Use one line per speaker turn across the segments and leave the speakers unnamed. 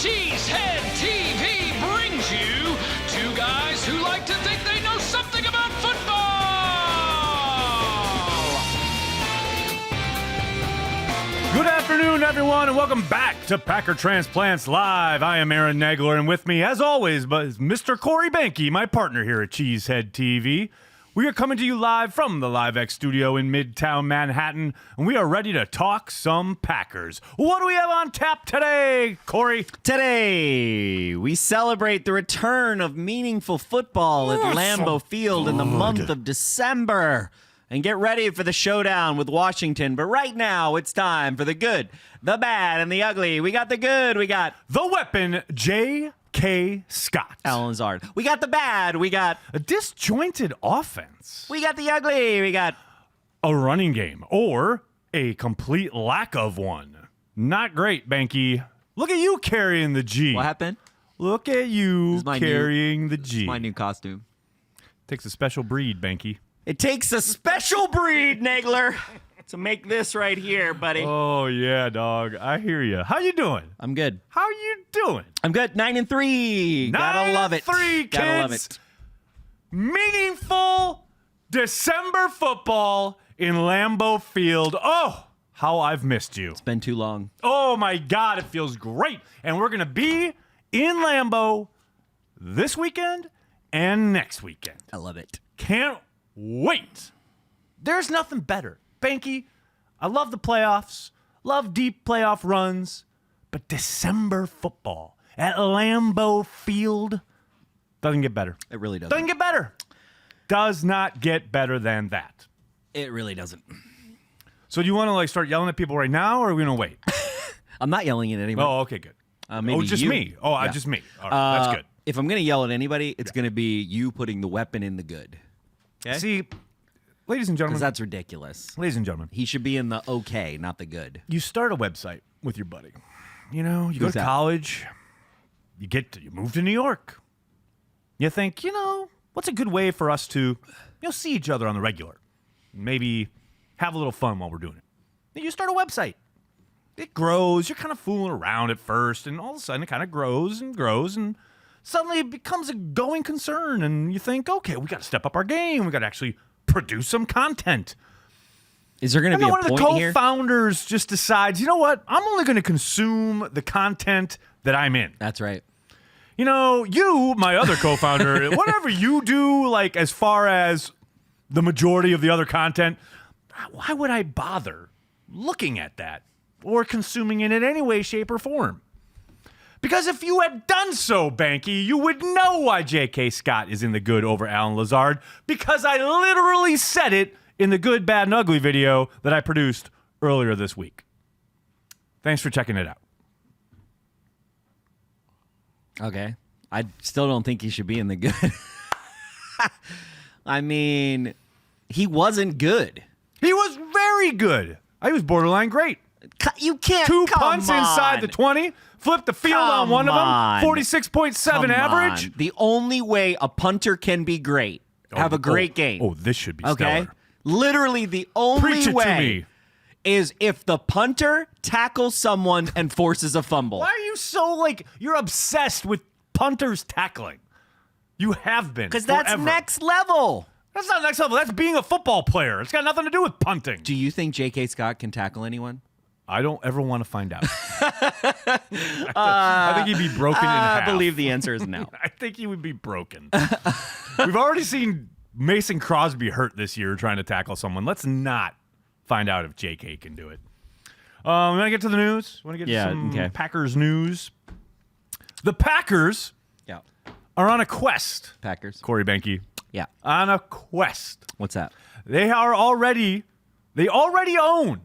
Cheesehead TV brings you two guys who like to think they know something about football.
Good afternoon, everyone, and welcome back to Packer Transplants Live. I am Aaron Nagler, and with me, as always, is Mr. Corey Banke, my partner here at Cheesehead TV. We are coming to you live from the LiveX studio in Midtown Manhattan, and we are ready to talk some Packers. What do we have on tap today, Corey?
Today, we celebrate the return of meaningful football at Lambeau Field in the month of December. And get ready for the showdown with Washington. But right now, it's time for the good, the bad, and the ugly. We got the good. We got
the weapon, J.K. Scott.
Alan Lazard. We got the bad. We got
a disjointed offense.
We got the ugly. We got
a running game or a complete lack of one. Not great, Banke. Look at you carrying the G.
What happened?
Look at you carrying the G.
It's my new costume.
Takes a special breed, Banke.
It takes a special breed, Nagler, to make this right here, buddy.
Oh, yeah, dog. I hear you. How you doing?
I'm good.
How you doing?
I'm good. 9-3. Gotta love it.
9-3, kids.
Gotta love it.
Meaningful December football in Lambeau Field. Oh, how I've missed you.
It's been too long.
Oh, my God. It feels great. And we're going to be in Lambeau this weekend and next weekend.
I love it.
Can't wait. There's nothing better. Banke, I love the playoffs, love deep playoff runs, but December football at Lambeau Field doesn't get better.
It really doesn't.
Doesn't get better. Does not get better than that.
It really doesn't.
So do you want to start yelling at people right now, or are we going to wait?
I'm not yelling at anybody.
Oh, okay, good.
Maybe
just
you.
me. Oh,
Yeah.
just me. All right, that's good.
If I'm going to yell at anybody, it's going to be you putting the weapon in the good. Okay?
See, ladies and gentlemen.
Because that's ridiculous.
Ladies and gentlemen.
He should be in the okay, not the good.
You start a website with your buddy. You know, you go to college. You move to New York. You think, what's a good way for us to, see each other on the regular? Maybe have a little fun while we're doing it. Then you start a website. It grows. You're kind of fooling around at first, and all of a sudden it kind of grows, and suddenly it becomes a going concern, and you think, okay, we got to step up our game. We got to actually produce some content.
Is there going to be a point here?
One of the co-founders just decides, you know what? I'm only going to consume the content that I'm in.
That's right.
You, my other co-founder, whatever you do, as far as the majority of the other content, why would I bother looking at that or consuming it in any way, shape, or form? Because if you had done so, Banke, you would know why J.K. Scott is in the good over Alan Lazard, because I literally said it in the good, bad, and ugly video that I produced earlier this week. Thanks for checking it out.
Okay. I still don't think he should be in the good. I mean, he wasn't good.
He was very good. He was borderline great.
You can't.
2 punts inside the 20. Flipped the field on one of them. 46.7 average.
The only way a punter can be great, have a great game.
Oh, this should be
okay?
stellar.
Literally the only
Preach it
way
to me.
is if the punter tackles someone and forces a fumble.
Why are you so, you're obsessed with punters tackling? You have been.
Because that's
forever.
next level.
That's not next level. That's being a football player. It's got nothing to do with punting.
Do you think J.K. Scott can tackle anyone?
I don't ever want to find out. I think he'd be broken in half.
I believe the answer is no.
I think he would be broken. We've already seen Mason Crosby hurt this year trying to tackle someone. Let's not find out if J.K. can do it. We want to get to the news? Want to get to some Packers news? The Packers are on a quest.
Packers.
Corey Banke.
Yeah.
On a quest.
What's that?
They already own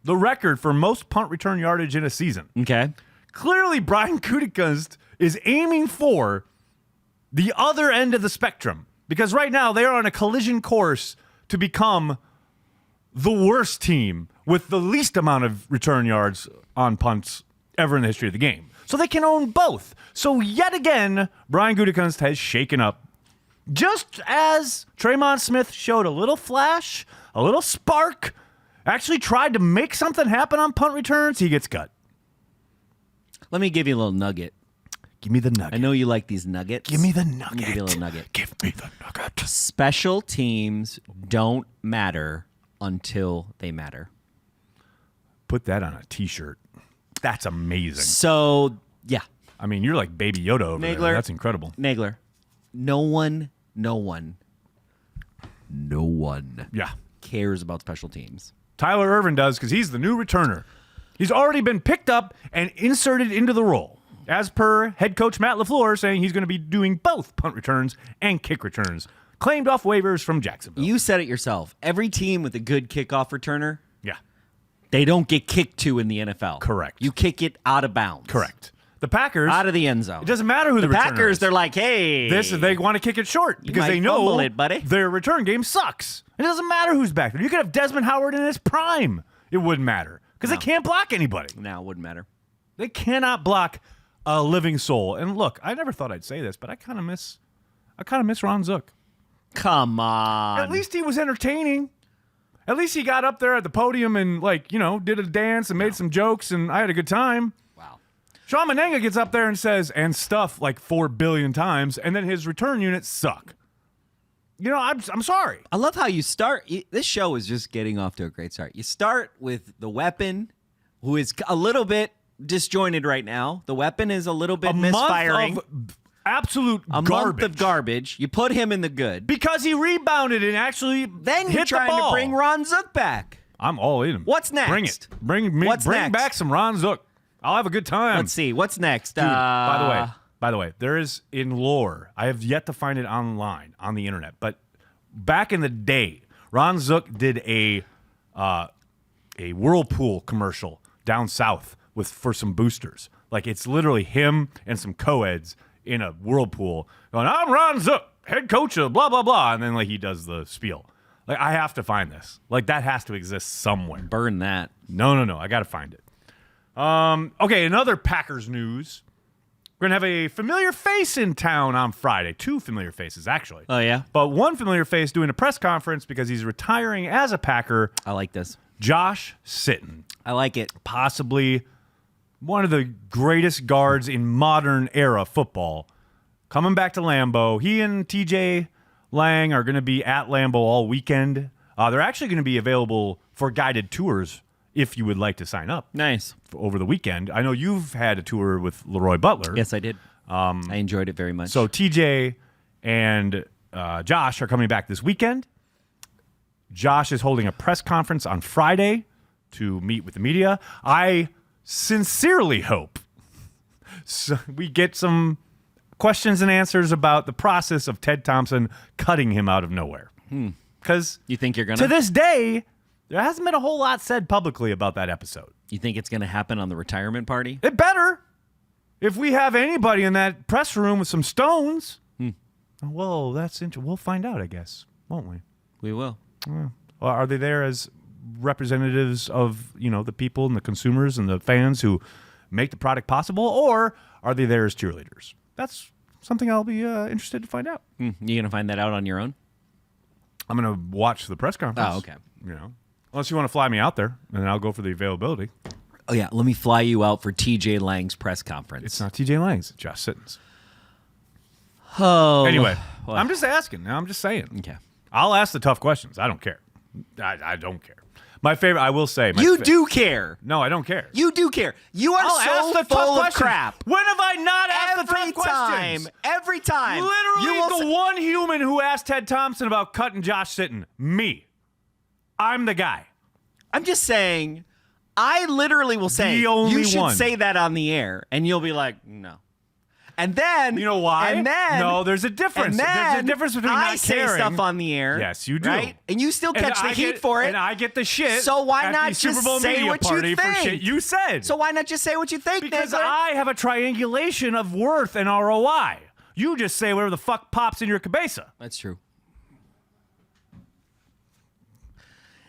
the record for most punt return yardage in a season.
Okay.
Clearly, Brian Gutekunst is aiming for the other end of the spectrum, because right now they are on a collision course to become the worst team with the least amount of return yards on punts ever in the history of the game. So they can own both. So yet again, Brian Gutekunst has shaken up. Just as Traymon Smith showed a little flash, a little spark, actually tried to make something happen on punt returns, he gets cut.
Let me give you a little nugget
Give me the nugget.
I know you like these nuggets.
Give me the
Let me
nugget.
give you a little nugget.
Give me the nugget.
Special teams don't matter until they matter.
Put that on a T-shirt. That's amazing.
So, yeah.
I mean, you're like Baby Yoda over there.
Nagler.
That's incredible.
Nagler, no one
Yeah.
cares about special teams.
Tyler Irvin does because he's the new returner. He's already been picked up and inserted into the role. As per head coach Matt LaFleur saying he's going to be doing both punt returns and kick returns, claimed off waivers from Jacksonville.
You said it yourself. Every team with a good kickoff returner,
Yeah,
they don't get kicked to in the NFL.
Correct.
You kick it out of bounds.
correct. The Packers,
Out of the end zone.
it doesn't matter who the returner
Packers,
is.
they're like, hey.
They want to kick it short because
might
they know
fumble it, buddy.
their return game sucks. It doesn't matter who's back there. You could have Desmond Howard in his prime. It wouldn't matter because they can't block anybody.
No, it wouldn't matter.
They cannot block a living soul. And look, I never thought I'd say this, but I kind of miss Ron Zook.
Come on.
At least he was entertaining. At least he got up there at the podium and did a dance and made some jokes, and I had a good time.
Wow.
Sean Menenga gets up there and says and stuff like 4 billion times, and then his return units suck. I'm sorry.
I love how you start. This show is just getting off to a great start. You start with the weapon, who is a little bit disjointed right now. The weapon is a little bit misfiring.
Month of absolute
a
garbage.
month of garbage. You put him in the good.
Because he rebounded and actually
Then you're
hit the
trying
ball.
to bring Ron Zook back.
I'm all in.
What's next?
Bring it. Bring
What's
bring
next?
back some Ron Zook. I'll have a good time.
Let's see. What's next?
Dude, by the way, there is in lore. I have yet to find it online on the internet, but back in the day, Ron Zook did a Whirlpool commercial down south for some boosters. Like it's literally him and some co-eds in a Whirlpool going, "I'm Ron Zook, head coach of blah blah blah," and then he does the spiel. Like I have to find this. Like that has to exist somewhere.
Burn that.
No, I got to find it. Okay, another Packers news. We're going to have a familiar face in town on Friday. 2 familiar faces, actually.
Oh, yeah?
But one familiar face doing a press conference because he's retiring as a Packer.
I like this.
Josh Sitton.
I like it.
Possibly one of the greatest guards in modern era football. Coming back to Lambeau. He and TJ Lang are going to be at Lambeau all weekend. They're actually going to be available for guided tours if you would like to sign up.
Nice.
Over the weekend. I know you've had a tour with Leroy Butler.
Yes, I did. I enjoyed it very much.
So TJ and Josh are coming back this weekend. Josh is holding a press conference on Friday to meet with the media. I sincerely hope we get some questions and answers about the process of Ted Thompson cutting him out of nowhere. Because
you think you're going
to this day, there hasn't been a whole lot said publicly about that episode.
You think it's going to happen on the retirement party?
It better. If we have anybody in that press room with some stones, well, that's interesting. We'll find out, I guess, won't we?
We will.
Well, are they there as representatives of the people and the consumers and the fans who make the product possible, or are they there as cheerleaders? That's something I'll be interested to find out.
You going to find that out on your own?
I'm going to watch the press conference.
Oh, okay.
Unless you want to fly me out there, and then I'll go for the availability.
Oh, yeah. Let me fly you out for TJ Lang's press conference.
It's not TJ Lang's. It's Josh Sitton's.
Oh.
Anyway,
Well,
I'm just asking. I'm just saying.
Okay.
I'll ask the tough questions. I don't care. I don't care. My favorite, I will say.
You do care.
No, I don't care.
You do care. You are
I'll ask
so
the tough
full of
questions.
crap.
When have I not asked the
Every
tough questions?
time. Every time.
Literally
You will
the one human who asked Ted Thompson about cutting Josh Sitton. Me. I'm the guy.
I'm just saying, I literally will say,
The only
you should
one.
say that on the air, and you'll be like, no. And then,
You know why?
And then,
No, there's a difference.
And then
There's a difference between
I
not
say
caring.
stuff on the air.
Yes, you do.
Right? And you still
And
catch the
I
heat
get-
for it.
And I get the shit.
So why
at
not
the Super
just
Bowl
say
media
what you
party for
think?
shit you said.
So why not just say what you think,
Because
Niggler?
I have a triangulation of worth and ROI. You just say whatever the fuck pops in your cabeza.
That's true.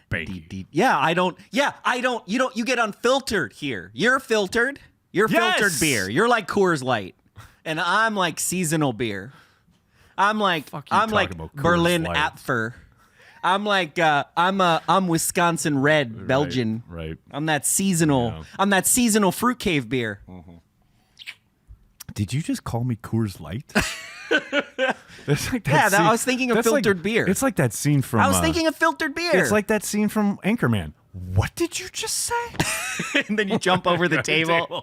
Bakey.
Yeah, I don't. You get unfiltered here. You're filtered. You're
Yes!
filtered beer. You're like Coors Light, and I'm like seasonal beer. I'm like
Fuck you talking about Coors
Berlin
Light.
Apfer. I'm like I'm Wisconsin Red Belgian.
Right.
I'm that seasonal.
Yeah.
I'm that seasonal fruit cave beer.
Did you just call me Coors Light? That's like
Yeah,
scene-
I was thinking of
that's like-
filtered beer.
It's like that scene from.
I was thinking of filtered beer.
It's like that scene from Anchorman. What did you just say?
and then you jump over the table.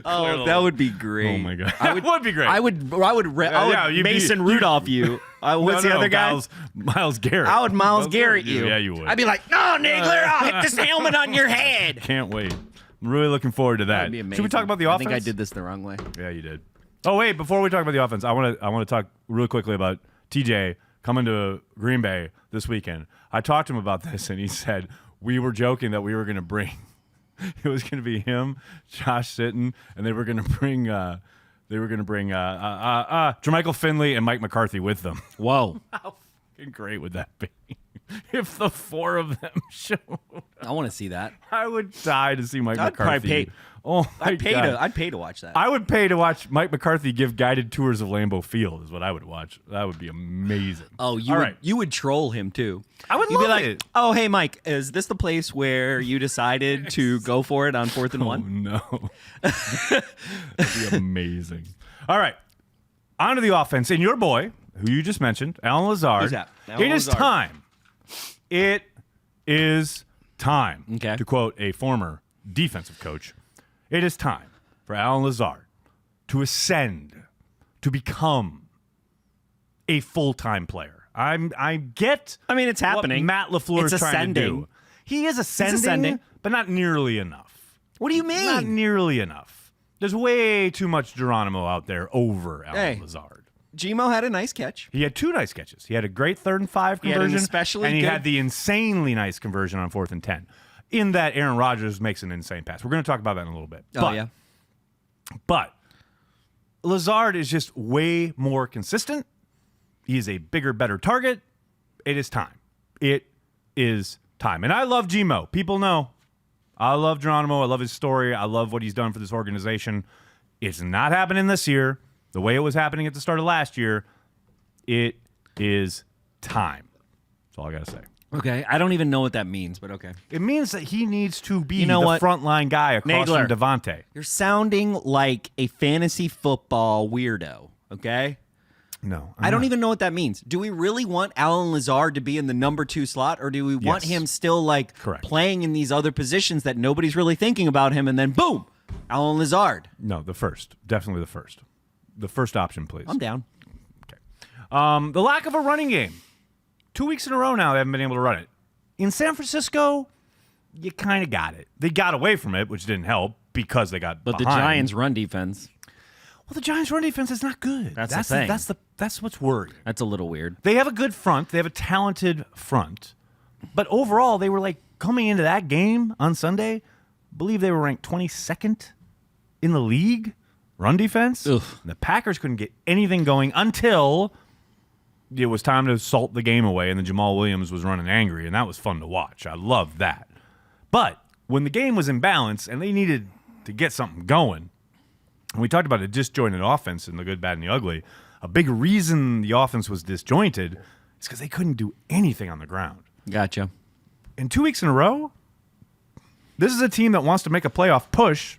Oh, that would be great.
Oh my god, that would be great.
I would
you'd be-
Mason Rudolph you. What's the other guy?
Miles Garrett.
I would Miles Garrett you.
Yeah, you would.
I'd be like, no, Nagler, I'll hit this helmet on your head.
Can't wait. I'm really looking forward to that.
That'd be amazing.
Should we talk about the
I
offense?
think I did this the wrong way.
Yeah, you did. Oh wait, before we talk about the offense, I want to talk real quickly about TJ coming to Green Bay this weekend. I talked to him about this, and he said we were joking that we were going to bring. It was going to be him, Josh Sitton, and they were going to bring. Jermichael Finley and Mike McCarthy with them.
Whoa.
How fucking great would that be? If the four of them showed.
I want to see that.
I would die to see Mike
I'd
McCarthy.
probably pay.
Oh my God.
I'd pay to watch that.
I would pay to watch Mike McCarthy give guided tours of Lambeau Field is what I would watch. That would be amazing.
Oh,
All right.
you would troll him too.
I would
You'd be
love
like,
it.
oh, hey, Mike, is this the place where you decided to go for it on 4th and 1?
Oh, no. That'd be amazing. All right. On to the offense. And your boy, who you just mentioned, Alan Lazard.
Who's that? Alan
It is
Lazard.
time. It is time.
Okay.
To quote a former defensive coach, it is time for Alan Lazard to ascend, to become a full-time player. I get.
I mean, it's happening.
What Matt LaFleur
It's
is trying to
ascending.
do. He is ascending, but not nearly enough.
What do you mean?
Not nearly enough. There's way too much Geronimo out there over Alan
Hey.
Lazard.
Gmo had a nice catch.
He had 2 nice catches. He had a great 3rd and 5
He had an
conversion,
especially
and he
good-
had the insanely nice conversion on 4th and 10. In that, Aaron Rodgers makes an insane pass. We're going to talk about that in a little bit.
Oh, yeah.
But Lazard is just way more consistent. He is a bigger, better target. It is time. It is time. And I love Gmo. People know. I love Geronimo. I love his story. I love what he's done for this organization. It's not happening this year the way it was happening at the start of last year. It is time. That's all I got to say.
Okay. I don't even know what that means, but okay.
It means that he needs to be
You know
the
what?
frontline guy across
Nagler.
from Devontae.
You're sounding like a fantasy football weirdo, okay?
No.
I don't even know what that means. Do we really want Alan Lazard to be in the number 2 slot, or do we want
Yes.
him still like
Correct.
playing in these other positions that nobody's really thinking about him, and then boom, Alan Lazard?
No, the first. Definitely the first. The first option, please.
I'm down.
The lack of a running game. 2 weeks in a row now, they haven't been able to run it. In San Francisco, you kind of got it. They got away from it, which didn't help because they got
But the
behind.
Giants' run defense,
Well, the Giants' run defense is not good.
That's the thing.
That's what's worrying.
that's a little weird.
They have a good front. They have a talented front. But overall, they were like coming into that game on Sunday, I believe they were ranked 22nd in the league run defense.
Ugh.
The Packers couldn't get anything going until it was time to salt the game away, and then Jamal Williams was running angry, and that was fun to watch. I loved that. But when the game was in balance and they needed to get something going, and we talked about a disjointed offense in the good, bad, and the ugly, a big reason the offense was disjointed is because they couldn't do anything on the ground.
Gotcha.
In 2 weeks in a row, this is a team that wants to make a playoff push.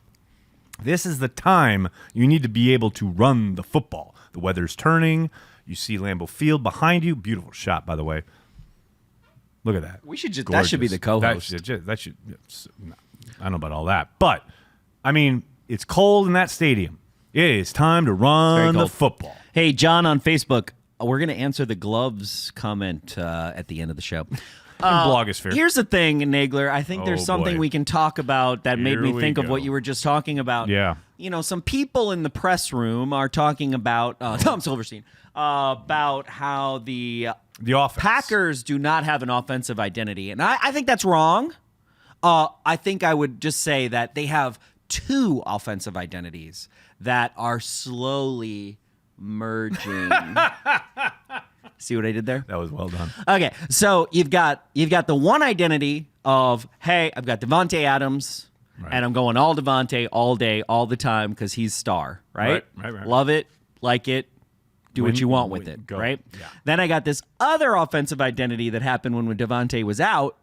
This is the time you need to be able to run the football. The weather's turning. You see Lambeau Field behind you. Beautiful shot, by the way. Look at that.
We should just that should be the
Gorgeous.
co-host.
That should. I don't know about all that, but I mean, it's cold in that stadium. It is time to run the
cold.
football.
Hey, John on Facebook, we're going to answer the gloves comment at the end of the show.
Blogosphere.
Here's the thing, Nagler. I think there's
Oh,
something
boy.
we can talk about that made
Here
me
we
think of what
go.
you were just talking about.
Yeah.
You know, some people in the press room are talking about Tom Silverstein about how the
The offense.
Packers do not have an offensive identity, and I think that's wrong. I think I would just say that they have 2 offensive identities that are slowly merging. See what I did there?
That was well done.
Okay, so you've got the one identity of, hey, I've got Devontae Adams,
Right.
and I'm going all Devontae all day, all the time because he's star, right?
Right.
Love it, like it, do
Win,
what you want
win,
with it,
go.
right?
Yeah.
Then I got this other offensive identity that happened when Devontae was out,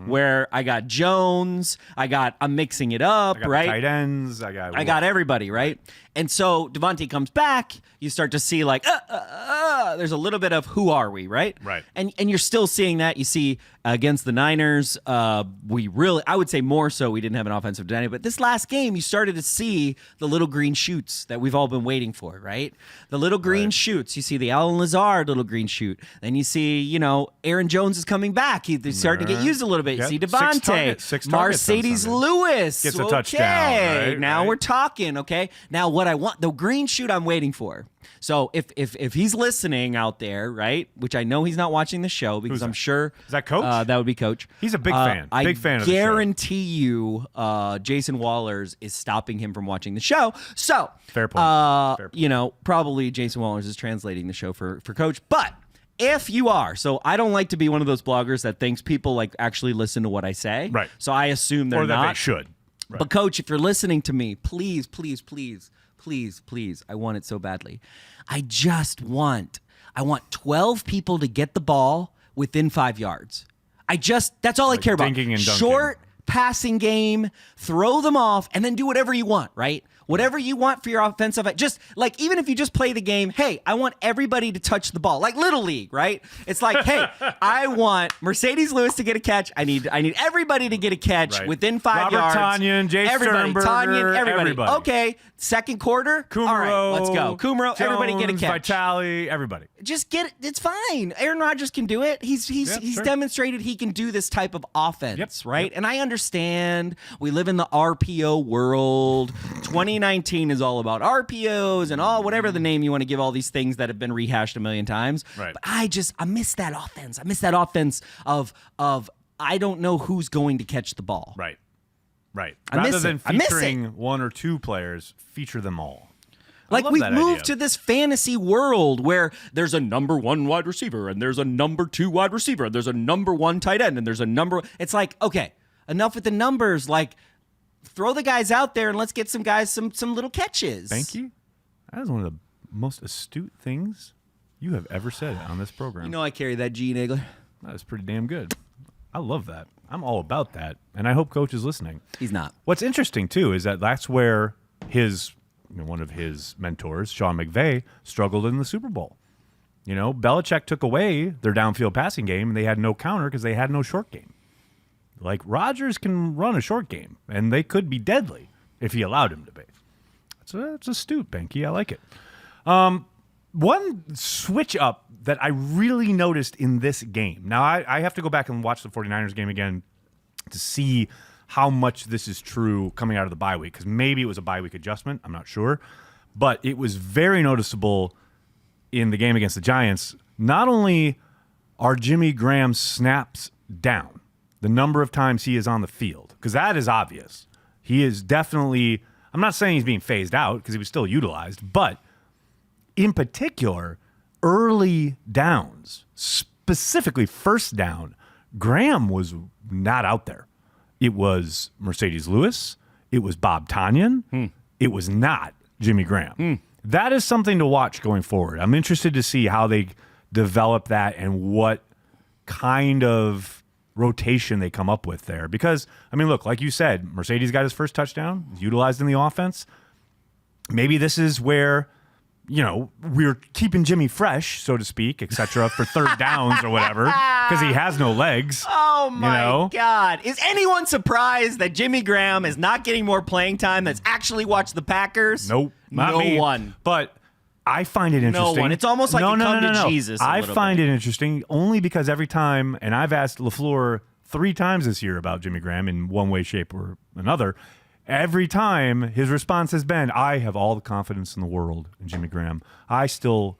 where I got Jones, I'm mixing it up,
I got
right?
the tight ends. I got
everybody, right? And so Devontae comes back. You start to see like, there's a little bit of who are we, right?
Right.
And you're still seeing that. You see against the Niners, I would say more so we didn't have an offensive dynamic. But this last game, you started to see the little green shoots that we've all been waiting for, right? The little green shoots. You see the Allen Lazard little green shoot. Then you see, Aaron Jones is coming back. He's starting to get used a little bit. You see Devontae.
Six targets
Mercedes
on Sunday.
Lewis.
Gets a
okay.
touchdown, right?
Now we're talking, okay? Now what I want, the green shoot I'm waiting for. So if he's listening out there, right, which I know he's not watching the show because I'm sure.
Is that Coach?
That would be Coach.
He's a big fan. Big fan of the show.
I guarantee you Jason Wallers is stopping him from watching the show. So,
Fair point.
Probably Jason Wallers is translating the show for Coach. But if you are, so I don't like to be one of those bloggers that thinks people like actually listen to what I say.
Right.
So I assume they're
or that
not.
they should. Right.
But Coach, if you're listening to me, please, please, please, please, please, I want it so badly. I want 12 people to get the ball within 5 yards. That's all I care about.
Dinking and dunking.
Short passing game, throw them off, and then do whatever you want, right? Whatever you want for your offensive, just like even if you just play the game, hey, I want everybody to touch the ball, like Little League, right? It's like, hey, I want Mercedes Lewis to get a catch. I need everybody to get a catch within 5 yards.
Robert Tonyan, Jay Sternberger, everybody.
Okay, second quarter.
Kumaro,
all right, let's go. Kumaro,
Jones,
everybody get a catch.
Vitale, everybody.
Just get it. It's fine. Aaron Rodgers can do it. He's
sure.
demonstrated he can do this type of offense, right?
Yep.
And I understand we live in the RPO world. 2019 is all about RPOs and all whatever the name you want to give all these things that have been rehashed a million times.
Right.
But I miss that offense. I miss that offense of I don't know who's going to catch the ball.
Right.
I miss
Rather than
it. I miss
featuring one or two players, feature them all.
Like we've moved to this fantasy world where there's a number 1 wide receiver and there's a number 2 wide receiver and there's a number 1 tight end and there's a number. It's like, okay, enough with the numbers. Like, throw the guys out there and let's get some guys some little catches.
Thank you. That is one of the most astute things you have ever said on this program.
You know I carry that gene, Egler.
That is pretty damn good. I love that. I'm all about that, and I hope Coach is listening.
He's not.
What's interesting too is that's where one of his mentors, Sean McVay, struggled in the Super Bowl. Belichick took away their downfield passing game, and they had no counter because they had no short game. Like, Rodgers can run a short game, and they could be deadly if he allowed him to be. It's astute, Benke. I like it. One switch up that I really noticed in this game. Now, I have to go back and watch the 49ers game again to see how much this is true coming out of the bye week, because maybe it was a bye week adjustment. I'm not sure. But it was very noticeable in the game against the Giants. Not only are Jimmy Graham's snaps down, the number of times he is on the field, because that is obvious. He is definitely, I'm not saying he's being phased out because he was still utilized, but in particular, early downs, specifically first down, Graham was not out there. It was Mercedes Lewis. It was Bob Tonyan. It was not Jimmy Graham. That is something to watch going forward. I'm interested to see how they develop that and what kind of rotation they come up with there. Because, look, like you said, Mercedes got his first touchdown, utilized in the offense. Maybe this is where, we're keeping Jimmy fresh, so to speak, etc., for third downs or whatever, because he has no legs.
Oh, my God. Is anyone surprised that Jimmy Graham is not getting more playing time that's actually watched the Packers?
Nope. Not
no
me.
one.
But I find it interesting.
No one. It's almost like to Jesus.
I find it interesting only because every time, and I've asked LaFleur 3 times this year about Jimmy Graham in one way, shape, or another. Every time his response has been, I have all the confidence in the world in Jimmy Graham. I still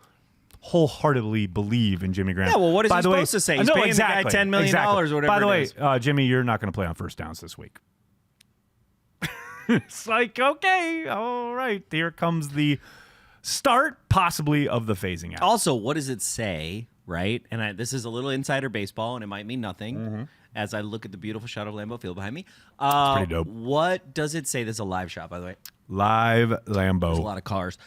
wholeheartedly believe in Jimmy Graham.
Yeah, well, what is he supposed to say? He's paying the guy $10 million or whatever.
By the way,
it is.
Jimmy, you're not going to play on first downs this week. It's like, okay, all right. Here comes the start, possibly, of the phasing out.
Also, what does it say, right? And this is a little insider baseball, and it might mean nothing as I look at the beautiful shot of Lambeau Field behind me.
It's pretty dope.
What does it say? This is a live shot, by the way.
Live Lambeau.
There's a lot of cars.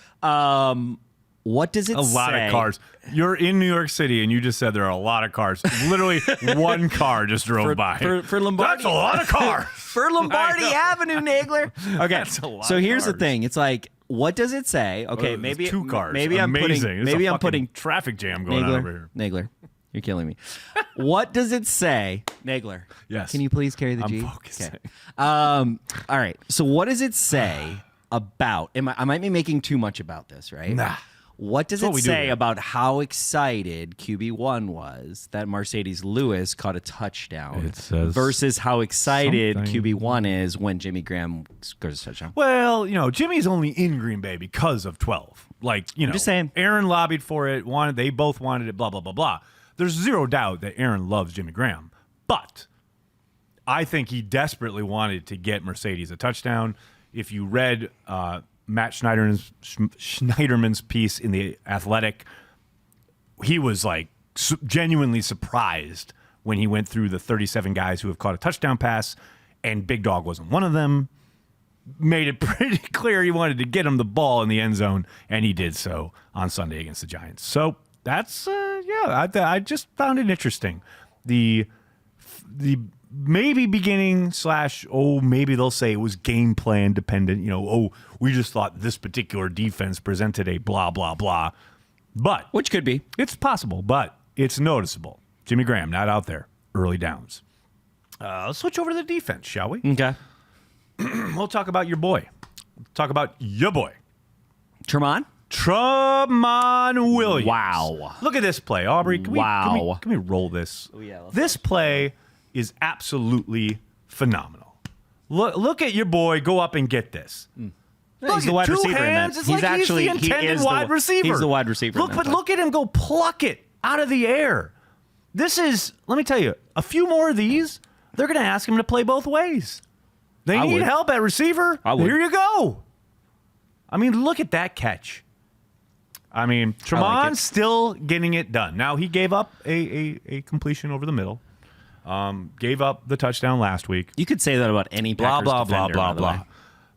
What does it say?
A lot of cars. You're in New York City, and you just said there are a lot of cars. Literally, one car just drove by.
For Lombardi.
That's a lot of cars.
For Lombardi Avenue, Nagler. Okay,
That's a lot
so
of
here's the
cars.
thing. It's like, what does it say? Okay,
There's
maybe
2 cars.
Maybe
Amazing.
I'm putting
traffic jam going on over here.
Nagler, you're killing me. What does it say, Nagler?
Yes.
Can you please carry the
I'm
G?
focusing.
Okay. All right. So what does it say about? I might be making too much about this, right?
Nah.
What does
That's
it
what we do
say
here.
about how excited QB1 was that Mercedes Lewis caught a touchdown
It says
versus how excited
something.
QB1 is when Jimmy Graham scores a touchdown?
Well, Jimmy's only in Green Bay because of 12.
just saying.
Aaron lobbied for it, they both wanted it, blah, blah, blah, blah. There's zero doubt that Aaron loves Jimmy Graham. But I think he desperately wanted to get Mercedes a touchdown. If you read Matt Schneiderman's piece in The Athletic, he was genuinely surprised when he went through the 37 guys who have caught a touchdown pass, and Big Dog wasn't one of them. Made it pretty clear he wanted to get him the ball in the end zone, and he did so on Sunday against the Giants. So that's I just found it interesting. The maybe beginning / maybe they'll say it was game plan dependent. We just thought this particular defense presented a blah blah blah, but
Which could be.
it's possible, but it's noticeable. Jimmy Graham not out there early downs. Let's switch over to the defense, shall we?
Okay.
We'll talk about your boy. Talk about your boy,
Tremont?
Tramon Williams.
Wow.
Look at this play, Aubrey. Can
Wow.
we roll this?
Oh, yeah, let's
This play is absolutely phenomenal. Look at your boy go up and get this. Look,
He's the wide
two
receiver in that.
hands. It's
He's
like
actually-
he's the
he
intended
is the-
wide receiver.
he's the wide receiver in
Look,
that
but
play.
look at him go pluck it out of the air. This is, let me tell you, a few more of these, they're going to ask him to play both ways. They
I
need
would.
help at receiver.
I would.
Here you go. I mean, look at that catch. I mean, Tremon's still getting it done. Now, he gave up a completion over the middle. Gave up the touchdown last week.
You could say that about any
Blah,
Packers
blah,
defender,
blah,
by the
blah,
way.
blah.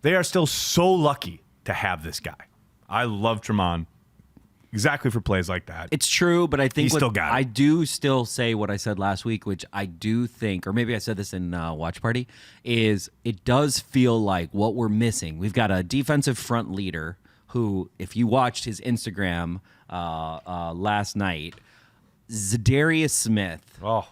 They are still so lucky to have this guy. I love Tremont exactly for plays like that.
It's true, but I think
He's still got it.
I do still say what I said last week, which I do think, or maybe I said this in Watch Party, is it does feel like what we're missing. We've got a defensive front leader who, if you watched his Instagram last night, Zadarius Smith.
Oh,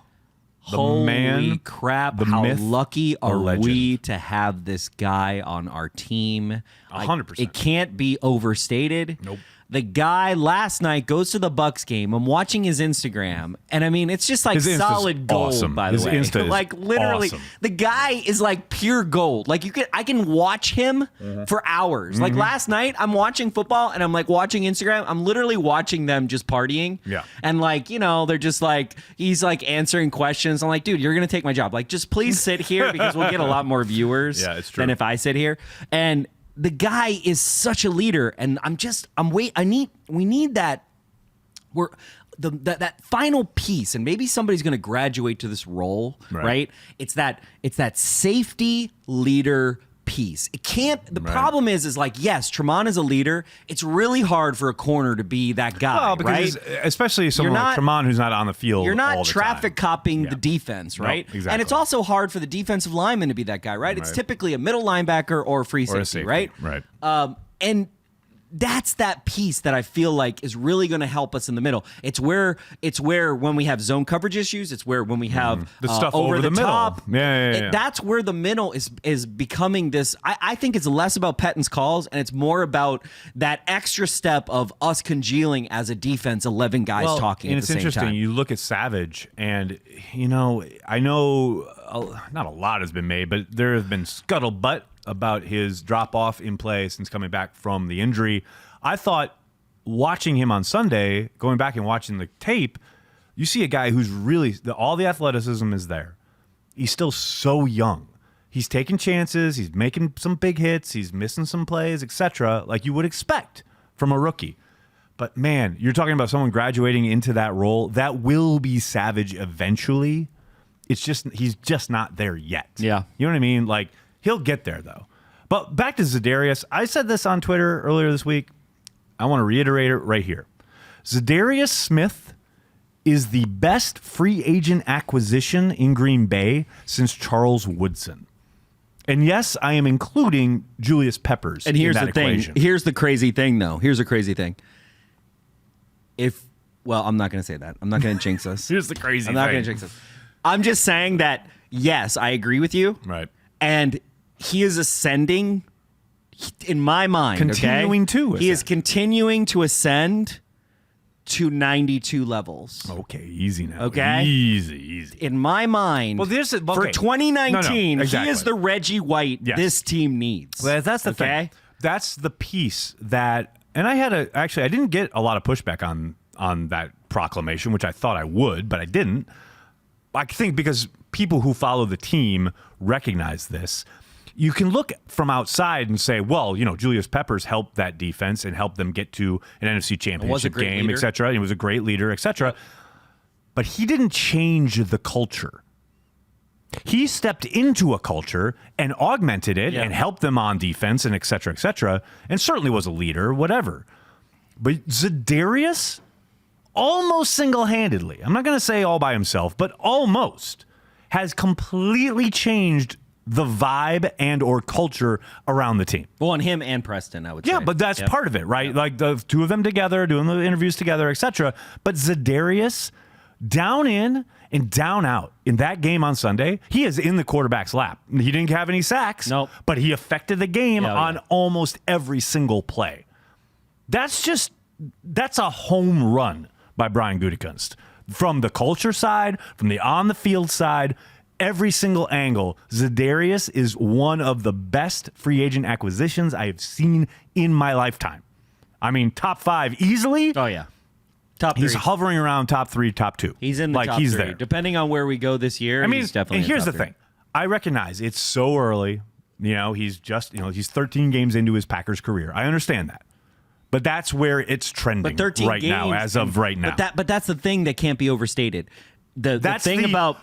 the
Holy
man,
crap,
the
how
myth,
lucky
the
are
legend.
we to have this guy on our team.
100%.
It can't be overstated.
Nope.
The guy last night goes to the Bucks game. I'm watching his Instagram, and I mean, it's just like
His Insta's
solid gold.
awesome.
By the
His
way,
Insta is
like literally,
awesome.
the guy is like pure gold. Like I can watch him for hours. Like last night, I'm watching football, and I'm like watching Instagram. I'm literally watching them just partying.
Yeah.
And like, they're just like, he's like answering questions. I'm like, dude, you're gonna take my job. Like, just please sit here because we'll get a lot more viewers.
Yeah, it's true.
Than if I sit here. And the guy is such a leader, and we need that. That final piece, and maybe somebody's going to graduate to this role, right? It's that safety leader piece. It can't. The problem is like, yes, Tremont is a leader. It's really hard for a corner to be that guy,
well, because
right?
especially someone like Tremont who's not on the field.
You're
all
not
the
traffic
time.
copying
Yeah.
the defense, right?
exactly.
And it's also hard for the defensive lineman to be that guy, right? It's typically a middle linebacker or a free
Or a
safety,
safety,
right?
right.
And that's that piece that I feel like is really going to help us in the middle. It's where when we have zone coverage issues, it's where when we have
The stuff
over the
middle.
top.
Yeah.
That's where the middle is becoming this. I think it's less about Pettine's calls and it's more about that extra step of us congealing as a defense, 11 guys talking
and
at the same
it's interesting.
time.
You look at Savage, and I know not a lot has been made, but there have been scuttlebutt about his drop off in play since coming back from the injury. I thought watching him on Sunday, going back and watching the tape, you see a guy who's really all the athleticism is there. He's still so young. He's taking chances. He's making some big hits. He's missing some plays, etc., like you would expect from a rookie. But man, you're talking about someone graduating into that role. That will be Savage eventually. It's just he's just not there yet.
Yeah.
You know what I mean? Like he'll get there though. But back to Zadarius. I said this on Twitter earlier this week. I want to reiterate it right here. Zadarius Smith is the best free agent acquisition in Green Bay since Charles Woodson. And yes, I am including Julius Peppers
And here's
in
the
that
thing.
equation.
Here's the crazy thing, though. Here's the crazy thing. I'm not going to say that. I'm not going to jinx us.
Here's the crazy
I'm
thing.
not going to jinx us. I'm just saying that, yes, I agree with you.
Right.
And he is ascending in my mind.
Continuing to
He is
ascend.
continuing to ascend to 92 levels.
Okay, easy now.
Okay?
Easy.
In my mind,
Well, this is-
for
okay.
2019,
No, exactly.
he is the Reggie White
Yes.
this team needs.
Well, that's the thing. That's the piece that, and I didn't get a lot of pushback on that proclamation, which I thought I would, but I didn't. I think because people who follow the team recognize this. You can look from outside and say, well, Julius Peppers helped that defense and helped them get to an NFC Championship
great
game,
leader.
et cetera. He was a great leader, et cetera. But he didn't change the culture. He stepped into a culture and augmented it and helped them on defense and et cetera, and certainly was a leader, whatever. But Zadarius, almost single-handedly, I'm not going to say all by himself, but almost, has completely changed the vibe and or culture around the team.
Well, on him and Preston, I would say.
Yeah, but that's part of it, right? Like the two of them together, doing the interviews together, etc. But Zadarius, down in and down out in that game on Sunday, he is in the quarterback's lap. He didn't have any sacks,
Nope.
but he affected the game
Yeah,
on almost every single play. That's a home run by Brian Gutekunst. From the culture side, from the on-the-field side, every single angle, Zadarius is one of the best free agent acquisitions I have seen in my lifetime. I mean, top 5 easily.
Oh, yeah. Top 3.
He's hovering around top 3, top 2.
He's in the top 3.
There.
Depending on where we go this year,
I mean,
he's definitely
and
in
here's
top
the
3.
thing. I recognize it's so early. He's just, he's 13 games into his Packers career. I understand that. But that's where it's trending
But 13
right
games,
now, as of right now.
But that's the thing that can't be overstated. The thing about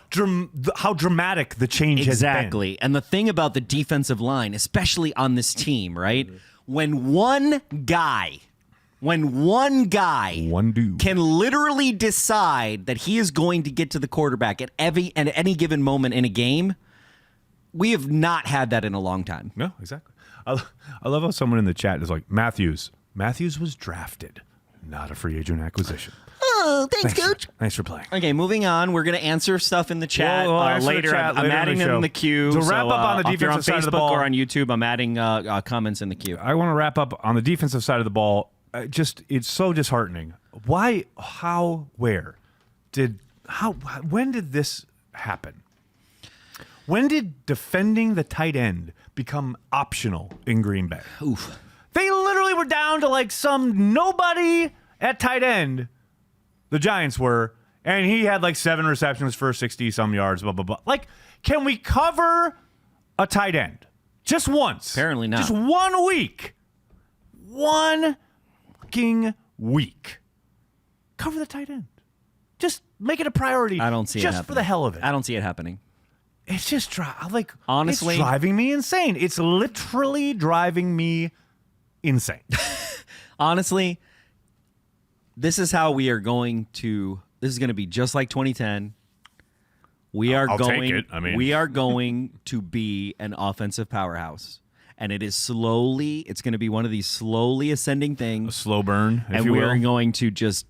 how dramatic the change has been.
exactly, and the thing about the defensive line, especially on this team, right? When one
One dude.
can literally decide that he is going to get to the quarterback at any given moment in a game, we have not had that in a long time.
No, exactly. I love how someone in the chat is like, Matthews was drafted, not a free agent acquisition.
Oh, thanks, Coach.
Thanks for playing.
Okay, moving on. We're going to answer stuff in the chat
We'll answer the
later.
chat
I'm
later in
adding
the
them in
show.
the queue.
To wrap up on the
if you're on
defensive side of the
Facebook
ball-
or on YouTube, I'm adding comments in the queue.
I want to wrap up on the defensive side of the ball. It's so disheartening. Why, how, where? When did this happen? When did defending the tight end become optional in Green Bay?
Oof.
They literally were down to like some nobody at tight end. The Giants were, and he had like 7 receptions for 60-some yards, blah, blah, blah. Like, can we cover a tight end? Just once.
Apparently not.
Just 1 week. 1 fucking week. Cover the tight end. Just make it a priority.
I don't see it
just
happening.
for the hell of it.
I don't see it happening.
It's just
Honestly-
it's driving me insane. It's literally driving me insane.
Honestly, this is how we are going to. This is going to be just like 2010. We are
I'll take
going.
it. I mean-
we are going to be an offensive powerhouse, and it is slowly. It's going to be one of these slowly ascending things.
Slow burn, if
And
you
we
will.
are going to just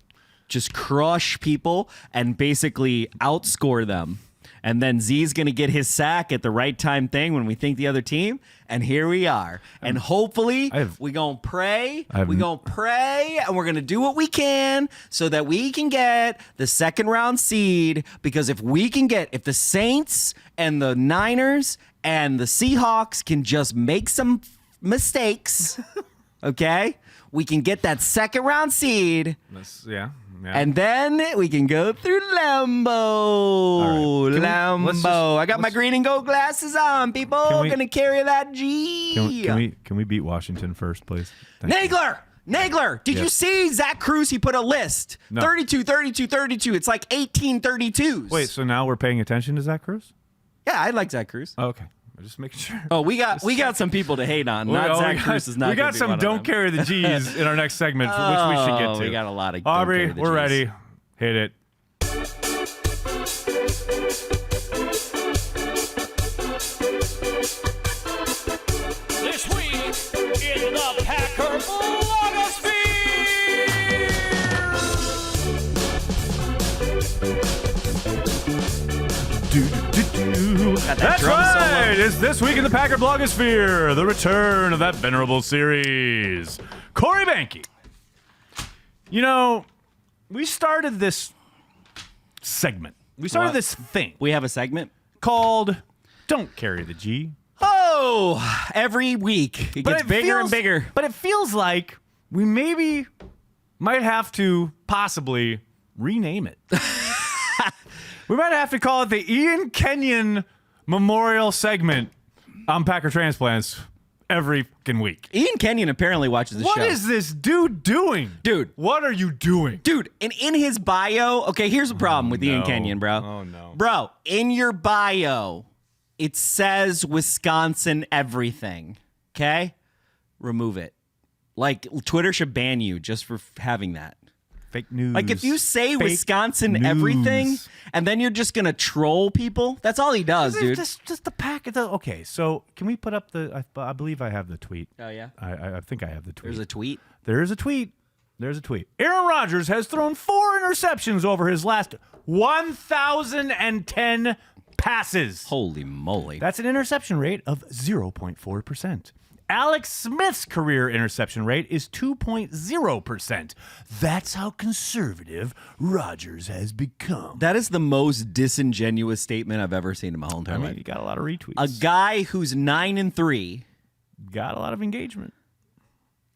crush people and basically outscore them. And then Z's going to get his sack at the right time thing when we think the other team. And here we are. And hopefully we going to pray. We're going to pray and we're going to do what we can so that we can get the second round seed. Because if the Saints and the Niners and the Seahawks can just make some mistakes, okay, we can get that second round seed.
Yeah.
And then we can go through Lambeau.
All right.
Lambeau. I got my green and gold glasses on, people. Gonna carry that G.
Can we beat Washington first, please? Thank you.
Nagler, did you see Zach Cruz? He put a list.
No.
32, 32, 32. It's like 18 32s.
Wait, so now we're paying attention to Zach Cruz?
Yeah, I like Zach Cruz.
Oh, okay. Just making sure.
Oh, we got some people to hate on. Not Zach Cruz is not.
We got
gonna be
some
one of
don't
them.
carry the G's in our next segment, which we should get to.
We got a lot of. Don't
Aubrey,
carry the
we're
Gs.
ready. Hit it.
This week in the Packer blogosphere.
Got that
That's
drum
right.
solo.
It's this week in the Packer blogosphere, the return of that venerable series. Corey Banky. You know, we started this segment. We started
What?
this thing
We have a segment.
called Don't Carry the G.
Oh, every week it gets bigger and bigger.
But it feels like we maybe might have to possibly rename it. We might have to call it the Ian Kenyon Memorial segment on Packer Transplants every fucking week.
Ian Kenyon apparently watches the show.
What is this dude doing?
Dude.
What are you doing?
Dude, and in his bio, okay, here's the problem with Ian
no.
Kenyon, bro.
Oh, no.
Bro, in your bio, it says Wisconsin everything, okay? Remove it. Like, Twitter should ban you just for having that.
Fake news.
Like, if you say
Fake
Wisconsin
news.
everything, and then you're just going to troll people, that's all he does, dude.
Just the pack. Okay, so can we put up the? I believe I have the tweet.
Oh, yeah?
I think I have the tweet.
There's a tweet.
There is a tweet. There's a tweet. Aaron Rodgers has thrown 4 interceptions over his last 1,010 passes.
Holy moly.
That's an interception rate of 0.4%. Alex Smith's career interception rate is 2.0%. That's how conservative Rodgers has become.
That is the most disingenuous statement I've ever seen in my whole entire
I mean,
life.
you got a lot of retweets.
A guy who's 9-3.
Got a lot of engagement.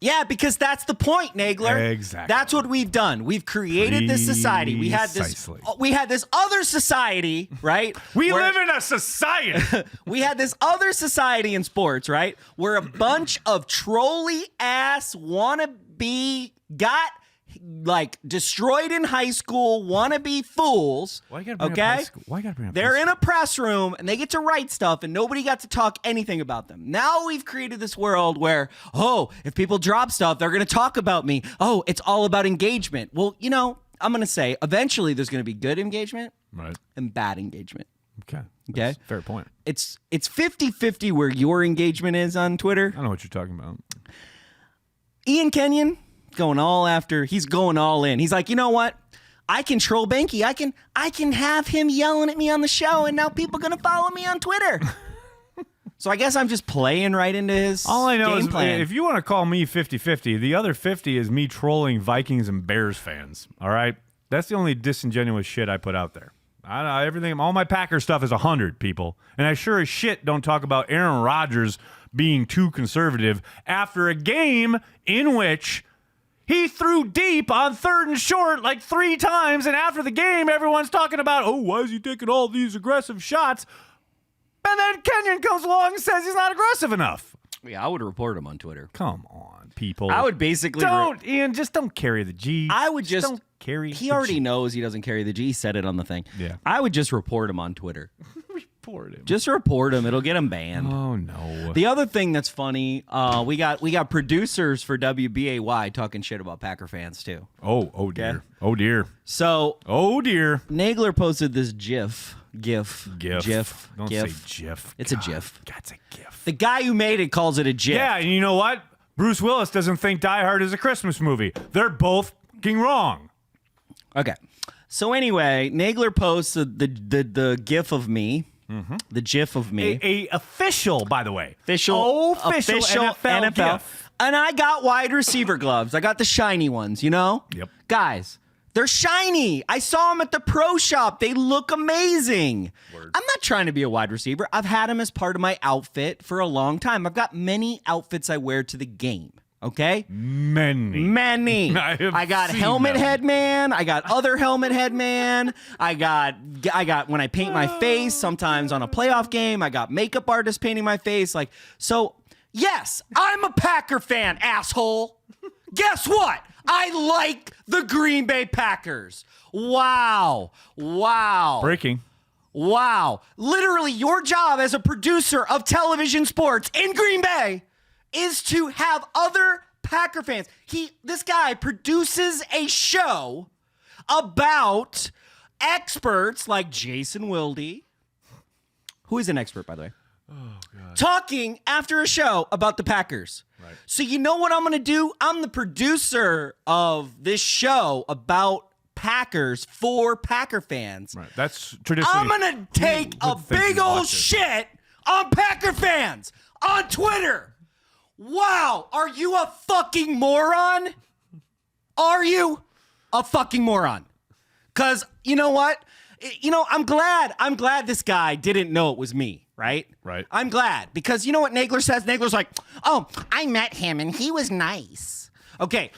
Yeah, because that's the point, Nagler.
Exactly.
That's what we've done. We've created this society. We had
Precisely.
this other society, right?
We
where-
live in a society.
We had this other society in sports, right? Where a bunch of trolley ass wannabe got like destroyed in high school wannabe fools.
Why you gotta bring up
okay?
high school? Why you gotta bring up
They're
high
in a press room and they get to write stuff and nobody got to talk anything about them. Now we've created this world where, oh, if people drop stuff, they're going to talk about me. Oh, it's all about engagement. Well, you know, I'm going to say eventually there's going to be good engagement
Right.
and bad engagement.
Okay.
Okay.
That's a fair point.
It's 50-50 where your engagement is on Twitter.
I don't know what you're talking about.
Ian Kenyon he's going all in. He's like, you know what? I control Banky. I can have him yelling at me on the show, and now people are gonna follow me on Twitter. So I guess I'm just playing right into his
All I know
game
is
plan.
if you want to call me 50-50, the other 50 is me trolling Vikings and Bears fans. All right? That's the only disingenuous shit I put out there. Everything, all my Packer stuff is 100 people. And I sure as shit don't talk about Aaron Rodgers being too conservative after a game in which he threw deep on 3rd and short like 3 times, and after the game, everyone's talking about, oh, why is he taking all these aggressive shots? And then Kenyon comes along and says he's not aggressive enough.
Yeah, I would report him on Twitter.
Come on, people.
I would basically
Ian, just don't carry the G.
I would just
don't carry
He
the
already
G.
knows he doesn't carry the G. He said it on the thing.
Yeah.
I would just report him on Twitter.
Report him.
Just report him. It'll get him banned.
Oh, no.
The other thing that's funny, we got producers for WBAY talking shit about Packer fans too.
Oh, dear.
Okay.
Oh, dear.
So
Oh, dear.
Nagler posted this GIF.
Don't
GIF.
say GIF.
It's a
God.
GIF.
God, it's a GIF.
The guy who made it calls it a GIF.
Yeah, and you know what? Bruce Willis doesn't think Die Hard is a Christmas movie. They're both fucking wrong.
Okay. So anyway, Nagler posts the GIF of me. Mm-hmm. The GIF of me.
A official, by the way.
Official
NFL GIF.
And I got wide receiver gloves. I got the shiny ones, you know?
Yep.
Guys, they're shiny. I saw them at the pro shop. They look amazing. I'm not trying to be a wide receiver. I've had them as part of my outfit for a long time. I've got many outfits I wear to the game. Okay? Many. I got
seen
helmet
them.
head man. I got other helmet head man. I got when I paint my face, sometimes on a playoff game, I got makeup artists painting my face. Like, so yes, I'm a Packer fan, asshole. Guess what? I like the Green Bay Packers. Wow.
Breaking.
Wow. Literally, your job as a producer of television sports in Green Bay is to have other Packer fans. This guy produces a show about experts like Jason Wilde, who is an expert, by the way. Oh, God. Talking after a show about the Packers. Right. So you know what I'm going to do? I'm the producer of this show about Packers for Packer fans.
Right. That's traditionally.
I'm going to take a big old shit on Packer fans on Twitter. Wow. Are you a fucking moron? Are you a fucking moron? Because you know what? I'm glad this guy didn't know it was me. Right?
Right.
I'm glad because you know what Nagler says? Nagler's like, oh, I met him and he was nice. Okay.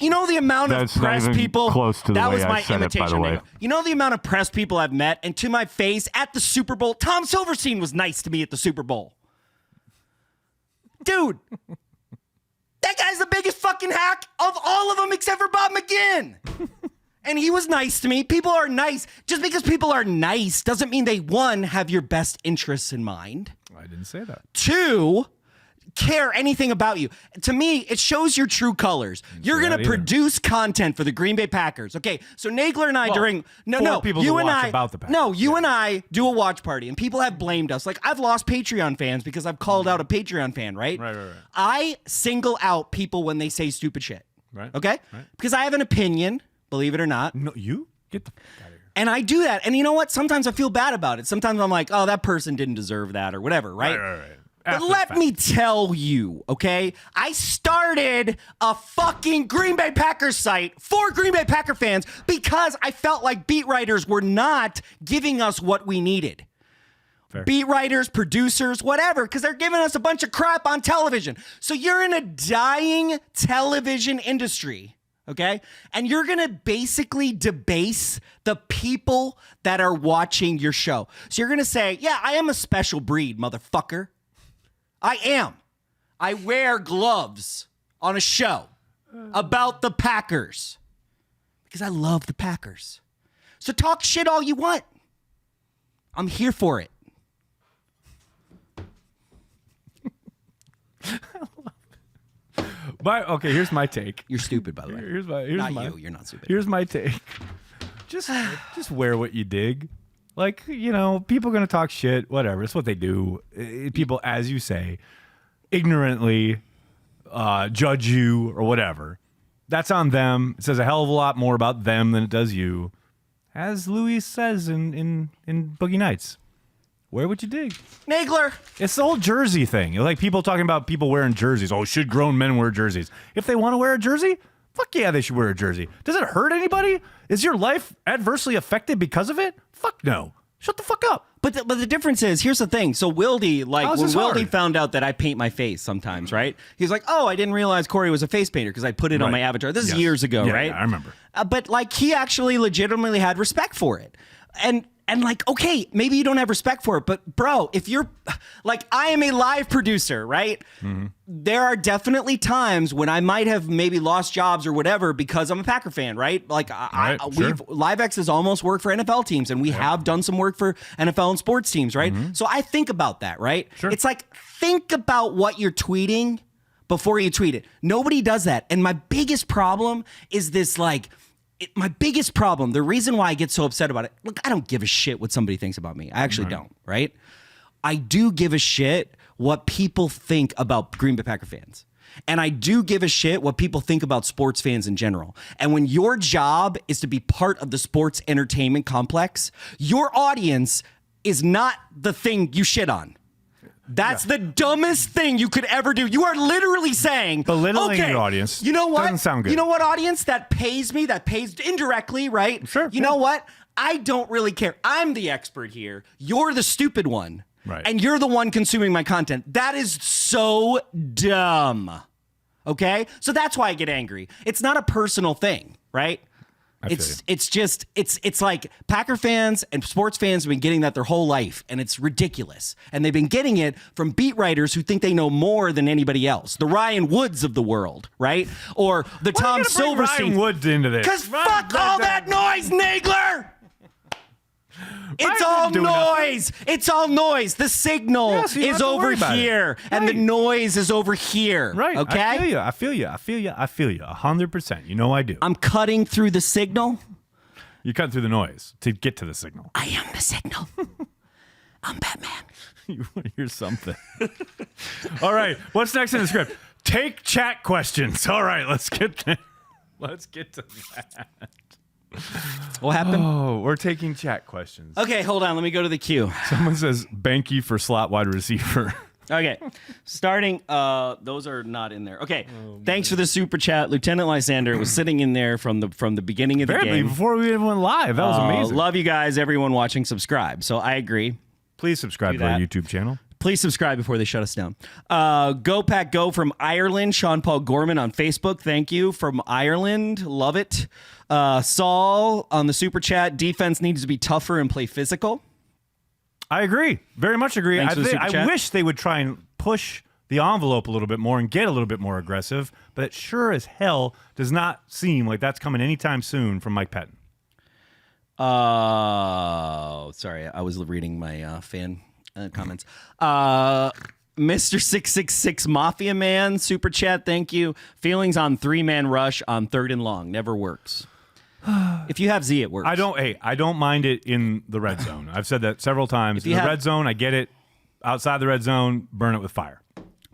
You know the amount of press people.
Close to the
that
way
was
I
my
said
imitation.
it, by the way.
You know the amount of press people I've met, and to my face at the Super Bowl, Tom Silverstein was nice to me at the Super Bowl. Dude, that guy's the biggest fucking hack of all of them except for Bob McGinn. And he was nice to me. People are nice. Just because people are nice doesn't mean they, one, have your best interests in mind.
I didn't say that.
Two, care anything about you. To me, it shows your true colors. You're going to produce content for the Green Bay Packers. Okay, so Nagler and I you and I do a watch party, and people have blamed us. Like, I've lost Patreon fans because I've called out a Patreon fan, right?
Right.
I single out people when they say stupid shit.
Right.
Okay?
Right.
Because I have an opinion. Believe it or not.
No, you? Get the fuck out of here.
And I do that. And you know what? Sometimes I feel bad about it. Sometimes I'm like, oh, that person didn't deserve that or whatever, right?
Right.
But let me tell you, okay? I started a fucking Green Bay Packers site for Green Bay Packer fans because I felt like beat writers were not giving us what we needed. Fair. Beat writers, producers, whatever, because they're giving us a bunch of crap on television. So you're in a dying television industry. Okay? And you're going to basically debase the people that are watching your show. So you're going to say, yeah, I am a special breed, motherfucker. I am. I wear gloves on a show about the Packers because I love the Packers. So talk shit all you want. I'm here for it.
Here's my take.
You're stupid, by the way. You're not stupid.
Here's my take. Just wear what you dig. Like, people are going to talk shit, whatever. It's what they do. People, as you say, ignorantly judge you or whatever. That's on them. It says a hell of a lot more about them than it does you. As Louis says in Boogie Nights. Wear what you dig.
Nagler.
It's the whole jersey thing. Like people talking about people wearing jerseys. Oh, should grown men wear jerseys? If they want to wear a jersey, fuck yeah, they should wear a jersey. Does it hurt anybody? Is your life adversely affected because of it? Fuck no. Shut the fuck up.
But the difference is, here's the thing. So Wilde, when Wilde found out that I paint my face sometimes, right? He's like, oh, I didn't realize Corey was a face painter because I put it on my avatar. This is years ago, right?
Yeah, I remember.
But like he actually legitimately had respect for it. And like, okay, maybe you don't have respect for it, but bro, if you're like, I am a live producer, right? Mm-hmm. There are definitely times when I might have maybe lost jobs or whatever because I'm a Packer fan, right? Like, LiveX has almost worked for NFL teams, and we have done some work for NFL and sports teams, right? Mm-hmm. So I think about that, right? Sure. It's like, think about what you're tweeting before you tweet it. Nobody does that. And my biggest problem is this, like, my biggest problem, the reason why I get so upset about it, look, I don't give a shit what somebody thinks about me. I actually don't, right? I do give a shit what people think about Green Bay Packer fans. And I do give a shit what people think about sports fans in general. And when your job is to be part of the sports entertainment complex, your audience is not the thing you shit on. That's the dumbest thing you could ever do. You are literally saying,
belittling your audience.
You know what?
Doesn't sound good.
You know what audience that pays me, that pays indirectly, right?
Sure.
You know what? I don't really care. I'm the expert here. You're the stupid one.
Right.
And you're the one consuming my content. That is so dumb. Okay? So that's why I get angry. It's not a personal thing, right? It's like Packer fans and sports fans have been getting that their whole life, and it's ridiculous. And they've been getting it from beat writers who think they know more than anybody else. The Ryan Woods of the world, right? Or the Tom Silverstein.
Ryan Woods into this?
Because fuck all that noise, Nagler! It's
Ryan
all
didn't do
noise. It's all noise. The signal
Yeah, so you don't
is
have to
over
worry about it.
here, and the
Right.
noise is over here.
Right.
Okay.
I feel you. 100%. You know I do.
I'm cutting through the signal.
You cut through the noise to get to the signal.
I am the signal. I'm Batman.
You're something. All right. What's next in the script? Take chat questions. All right. Let's get there. Let's get to that.
What happened?
Oh, we're taking chat questions.
Okay, hold on. Let me go to the queue.
Someone says Banky for slot wide receiver.
Okay, starting. Those are not in there. Okay, thanks for the super chat, Lieutenant Lysander. Was sitting in there from the beginning of the
Apparently,
game.
before we even went live. That was amazing.
Love you guys, everyone watching. Subscribe. So I agree.
Please subscribe
Do
to our
that.
YouTube channel.
Please subscribe before they shut us down. Go Pack Go from Ireland. Sean Paul Gorman on Facebook. Thank you from Ireland. Love it. Saul on the super chat. Defense needs to be tougher and play physical.
I agree. Very much agree.
Thanks for the super
I
chat.
wish they would try and push the envelope a little bit more and get a little bit more aggressive, but it sure as hell does not seem like that's coming anytime soon from Mike Pettin.
Sorry, I was reading my fan comments. Mr. 666 Mafia Man, super chat, thank you. Feelings on 3-man rush on 3rd and long. Never works. If you have Z, it works.
I don't mind it in the red zone. I've said that several times. In the red zone, I get it. Outside the red zone, burn it with fire.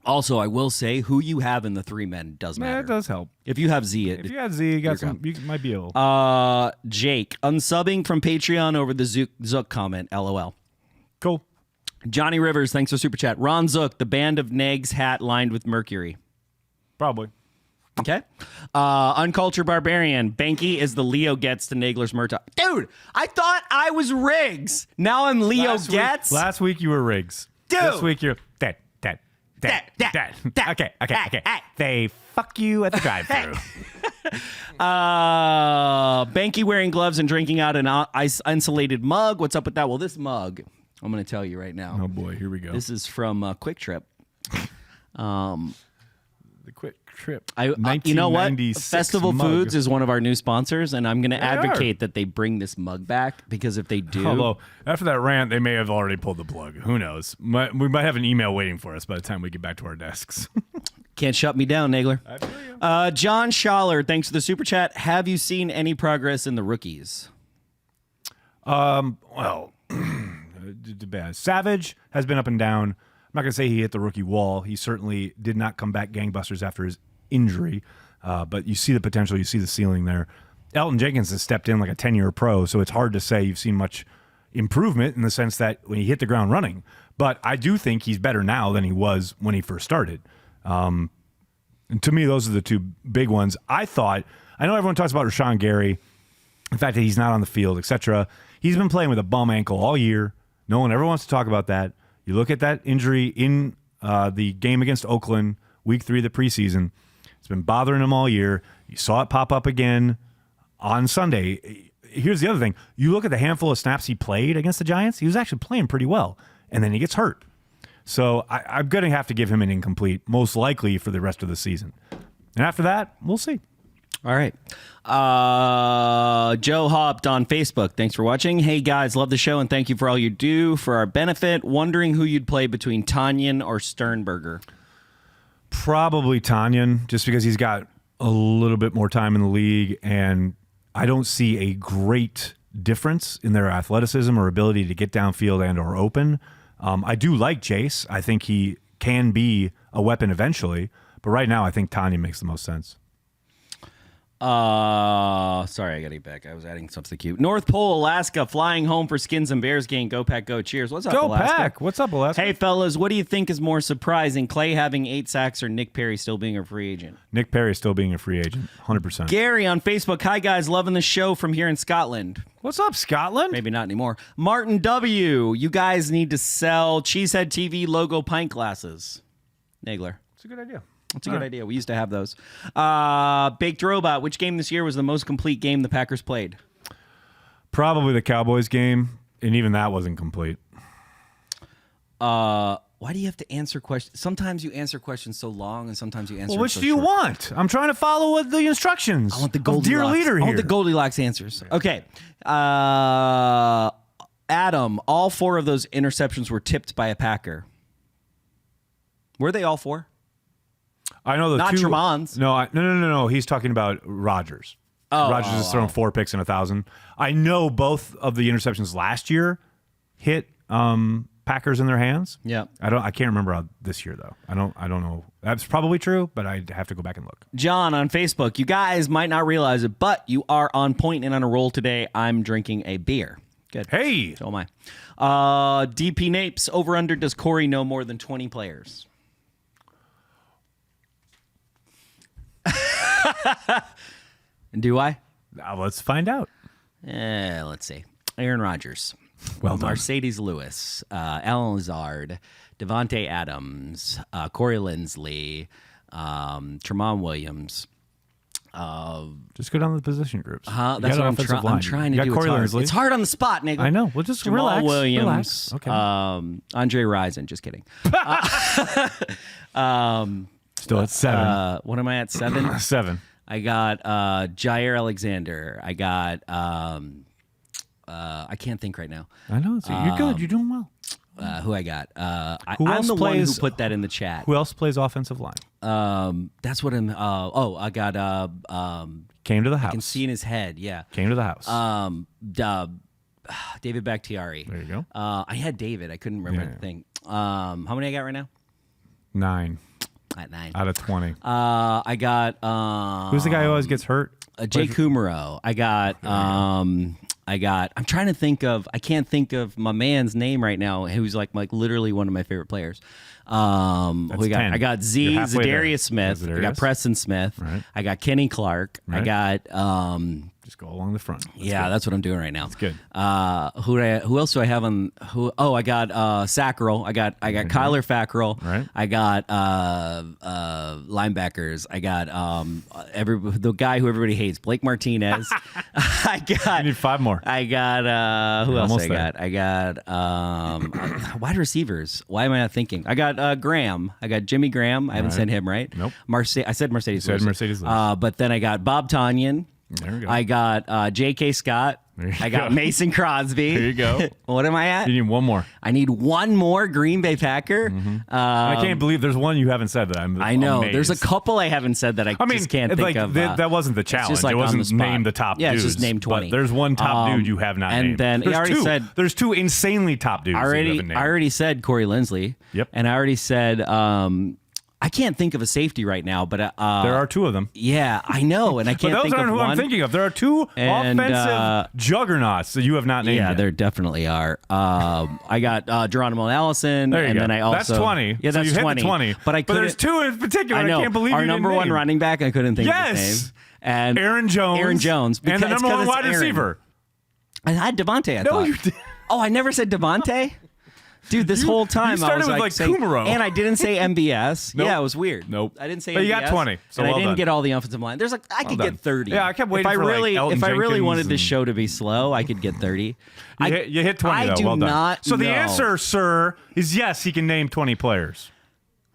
Also, I will say who you have in the 3-men does matter.
It does help.
If you have Z,
If you had Z, you might be able.
Jake, unsubbing from Patreon over the Zook comment, LOL.
Cool.
Johnny Rivers, thanks for super chat. Ron Zook, the band of Negs hat lined with mercury.
Probably.
Okay. Uncultured Barbarian, Banky is the Leo Getz to Nagler's Murtaugh. Dude, I thought I was Riggs. Now I'm Leo Getz.
Last week you were Riggs.
Dude.
This week you're dead. Okay. They fuck you at the drive-thru.
Banky wearing gloves and drinking out an insulated mug. What's up with that? Well, this mug, I'm going to tell you right now.
Oh boy, here we go.
This is from Quick Trip.
The Quick Trip.
You know what?
1996
Festival
mug.
Foods is one of our new sponsors, and I'm going to advocate that they bring this mug back because if they do,
Although after that rant, they may have already pulled the plug. Who knows? We might have an email waiting for us by the time we get back to our desks.
can't shut me down, Nagler.
I feel you.
John Schaller, thanks for the super chat. Have you seen any progress in the rookies?
Well, Savage has been up and down. I'm not going to say he hit the rookie wall. He certainly did not come back gangbusters after his injury, but you see the potential. You see the ceiling there. Elton Jenkins has stepped in like a 10-year pro, so it's hard to say you've seen much improvement in the sense that when he hit the ground running. But I do think he's better now than he was when he first started. And to me, those are the two big ones. I know everyone talks about Rashawn Gary, the fact that he's not on the field, etc. He's been playing with a bum ankle all year. No one ever wants to talk about that. You look at that injury in the game against Oakland, week 3 of the preseason. It's been bothering him all year. You saw it pop up again on Sunday. Here's the other thing. You look at the handful of snaps he played against the Giants, he was actually playing pretty well. And then he gets hurt. So I'm going to have to give him an incomplete, most likely for the rest of the season. And after that, we'll see.
All right. Joe hopped on Facebook. Thanks for watching. Hey, guys, love the show, and thank you for all you do for our benefit. Wondering who you'd play between Tanyan or Sternberger.
Probably Tanyan, just because he's got a little bit more time in the league, and I don't see a great difference in their athleticism or ability to get downfield and or open. I do like Jace. I think he can be a weapon eventually, but right now I think Tanyan makes the most sense.
Sorry, I gotta get back. I was adding something cute. North Pole, Alaska, flying home for Skins and Bears game. Go Pack, go! Cheers. What's up,
Go
Alaska?
Pack! What's up, Alaska?
Hey, fellas, what do you think is more surprising, Clay having 8 sacks or Nick Perry still being a free agent?
Nick Perry still being a free agent, 100%.
Gary on Facebook. Hi, guys, loving the show from here in Scotland.
What's up, Scotland?
Maybe not anymore. Martin W. You guys need to sell Cheesehead TV logo pint glasses. Nagler.
It's a good idea.
That's a good idea. We used to have those. Baked Robot. Which game this year was the most complete game the Packers played?
Probably the Cowboys game, and even that wasn't complete.
Why do you have to answer questions? Sometimes you answer questions so long, and sometimes you answer.
Well, which
so
do you
short.
want? I'm trying to follow what the instructions.
I want the
of
Goldilocks.
dear leader here.
I want the Goldilocks answers. Okay. Adam, all 4 of those interceptions were tipped by a Packer. Were they all 4?
I know the
Not
2.
Tremon's.
No. He's talking about Rodgers. Rodgers has thrown 4 picks and 1,000. I know both of the interceptions last year hit Packers in their hands.
Yeah.
I can't remember this year though. I don't know. That's probably true, but I have to go back and look.
John on Facebook, you guys might not realize it, but you are on point and on a roll today. I'm drinking a beer. Good.
Hey.
So am I. DP Napes, over under, does Corey know more than 20 players? Do I?
Let's find out.
Let's see. Aaron Rodgers.
Well done.
Mercedes Lewis. Alan Lazard. Devontae Adams. Corey Lindsley. Tremont Williams.
Just go down the position groups.
That's what I'm trying to
you
do.
got Corey Lindsley.
It's hard on the spot, nigga.
I know. Well, just
Jamal
relax.
Williams.
Relax. Okay.
Andre Rison. Just kidding.
Still at 7.
What am I at? 7?
7.
I got Jair Alexander. I got I can't think right now.
I know. You're good. You're doing well.
Who I got?
Who
I'm
else
the one who
plays-
put that in the chat.
Who else plays offensive line?
That's what I'm. I got.
Came to the
I
house.
can see in his head. Yeah.
Came to the house.
David Bakhtiari.
There you go.
I had David. I couldn't remember the thing. How many I got right now?
9
At 9.
out of 20.
I got.
Who's the guy who always gets hurt?
Jay Kumaro. I got. I'm trying to think of. I can't think of my man's name right now. Who's like literally one of my favorite players. Who we got?
10.
I got
You're halfway there.
Zadarius Smith. I got
Zadarius.
Preston Smith.
Right.
I got Kenny Clark. I
Right.
got.
Just go along the front.
That's what I'm doing right now. That's
good.
Who else do I have on? I got Sackrell. I got Kyler Fackrell.
Right.
I got linebackers. I got the guy who everybody hates, Blake Martinez. I got.
You need 5 more.
I got who else?
Almost
I
there.
got. I got wide receivers. Why am I not thinking? I got Graham. I got Jimmy Graham. I haven't said him right.
Nope.
I said Mercedes.
You said
Lewis.
Mercedes Lewis.
But then I got Bob Tanyan.
There we go.
I got J.K. Scott. I got
go.
Mason Crosby.
There you go.
What am I at?
You need 1 more.
I need 1 more Green Bay Packer.
I can't believe there's one you haven't said that.
I know.
amazed.
There's a couple I haven't said that I just can't think
like,
of.
that wasn't the challenge.
just like
it
on
wasn't
the spot.
name the top
Yeah,
dudes.
it's just name 20.
But there's one top dude you have not
and
named.
then
There's
I already
2.
said-
There's 2 insanely top dudes.
I
that you
already
haven't named.
I already said Corey Lindsley.
Yep.
And I already said I can't think of a safety right now, but
there are 2 of them.
yeah, I know, and I
But
can't
those
think
aren't
of
who
one.
I'm thinking of. There are 2
And,
offensive juggernauts that you have not named
Yeah,
yet.
there definitely are. I got Geronimo Allison,
There you
and
go.
then I also
That's 20.
Yeah,
so
that's
you
20.
Hit the 20.
But
there's 2 in particular.
I know.
can't believe
Our
you
number
didn't
1
name.
running back. I couldn't think of his
Yes.
name. And
Aaron Jones.
Aaron Jones.
And the
because-
number 1
'cause
wide
it's Aaron.
receiver.
I had Devontae. I
No,
thought.
you didn't.
Oh, I never said Devontae. Dude, this whole time
started
I was
with, like,
saying,
Kumaro.
and I didn't say MBS.
Nope.
Yeah, it was weird.
Nope.
I didn't say.
But
MBS,
you got 20, so
and
well
I didn't
done.
get all the offensive line. There's I could
done.
get 30.
Yeah, I kept waiting
if
for,
I
like,
really,
Elton
if I really
Jenkins
wanted this
and-
show to be slow, I could get 30.
You hit 20
I
though.
do
Well done.
not
So the
know.
answer, sir, is yes. He can name 20 players.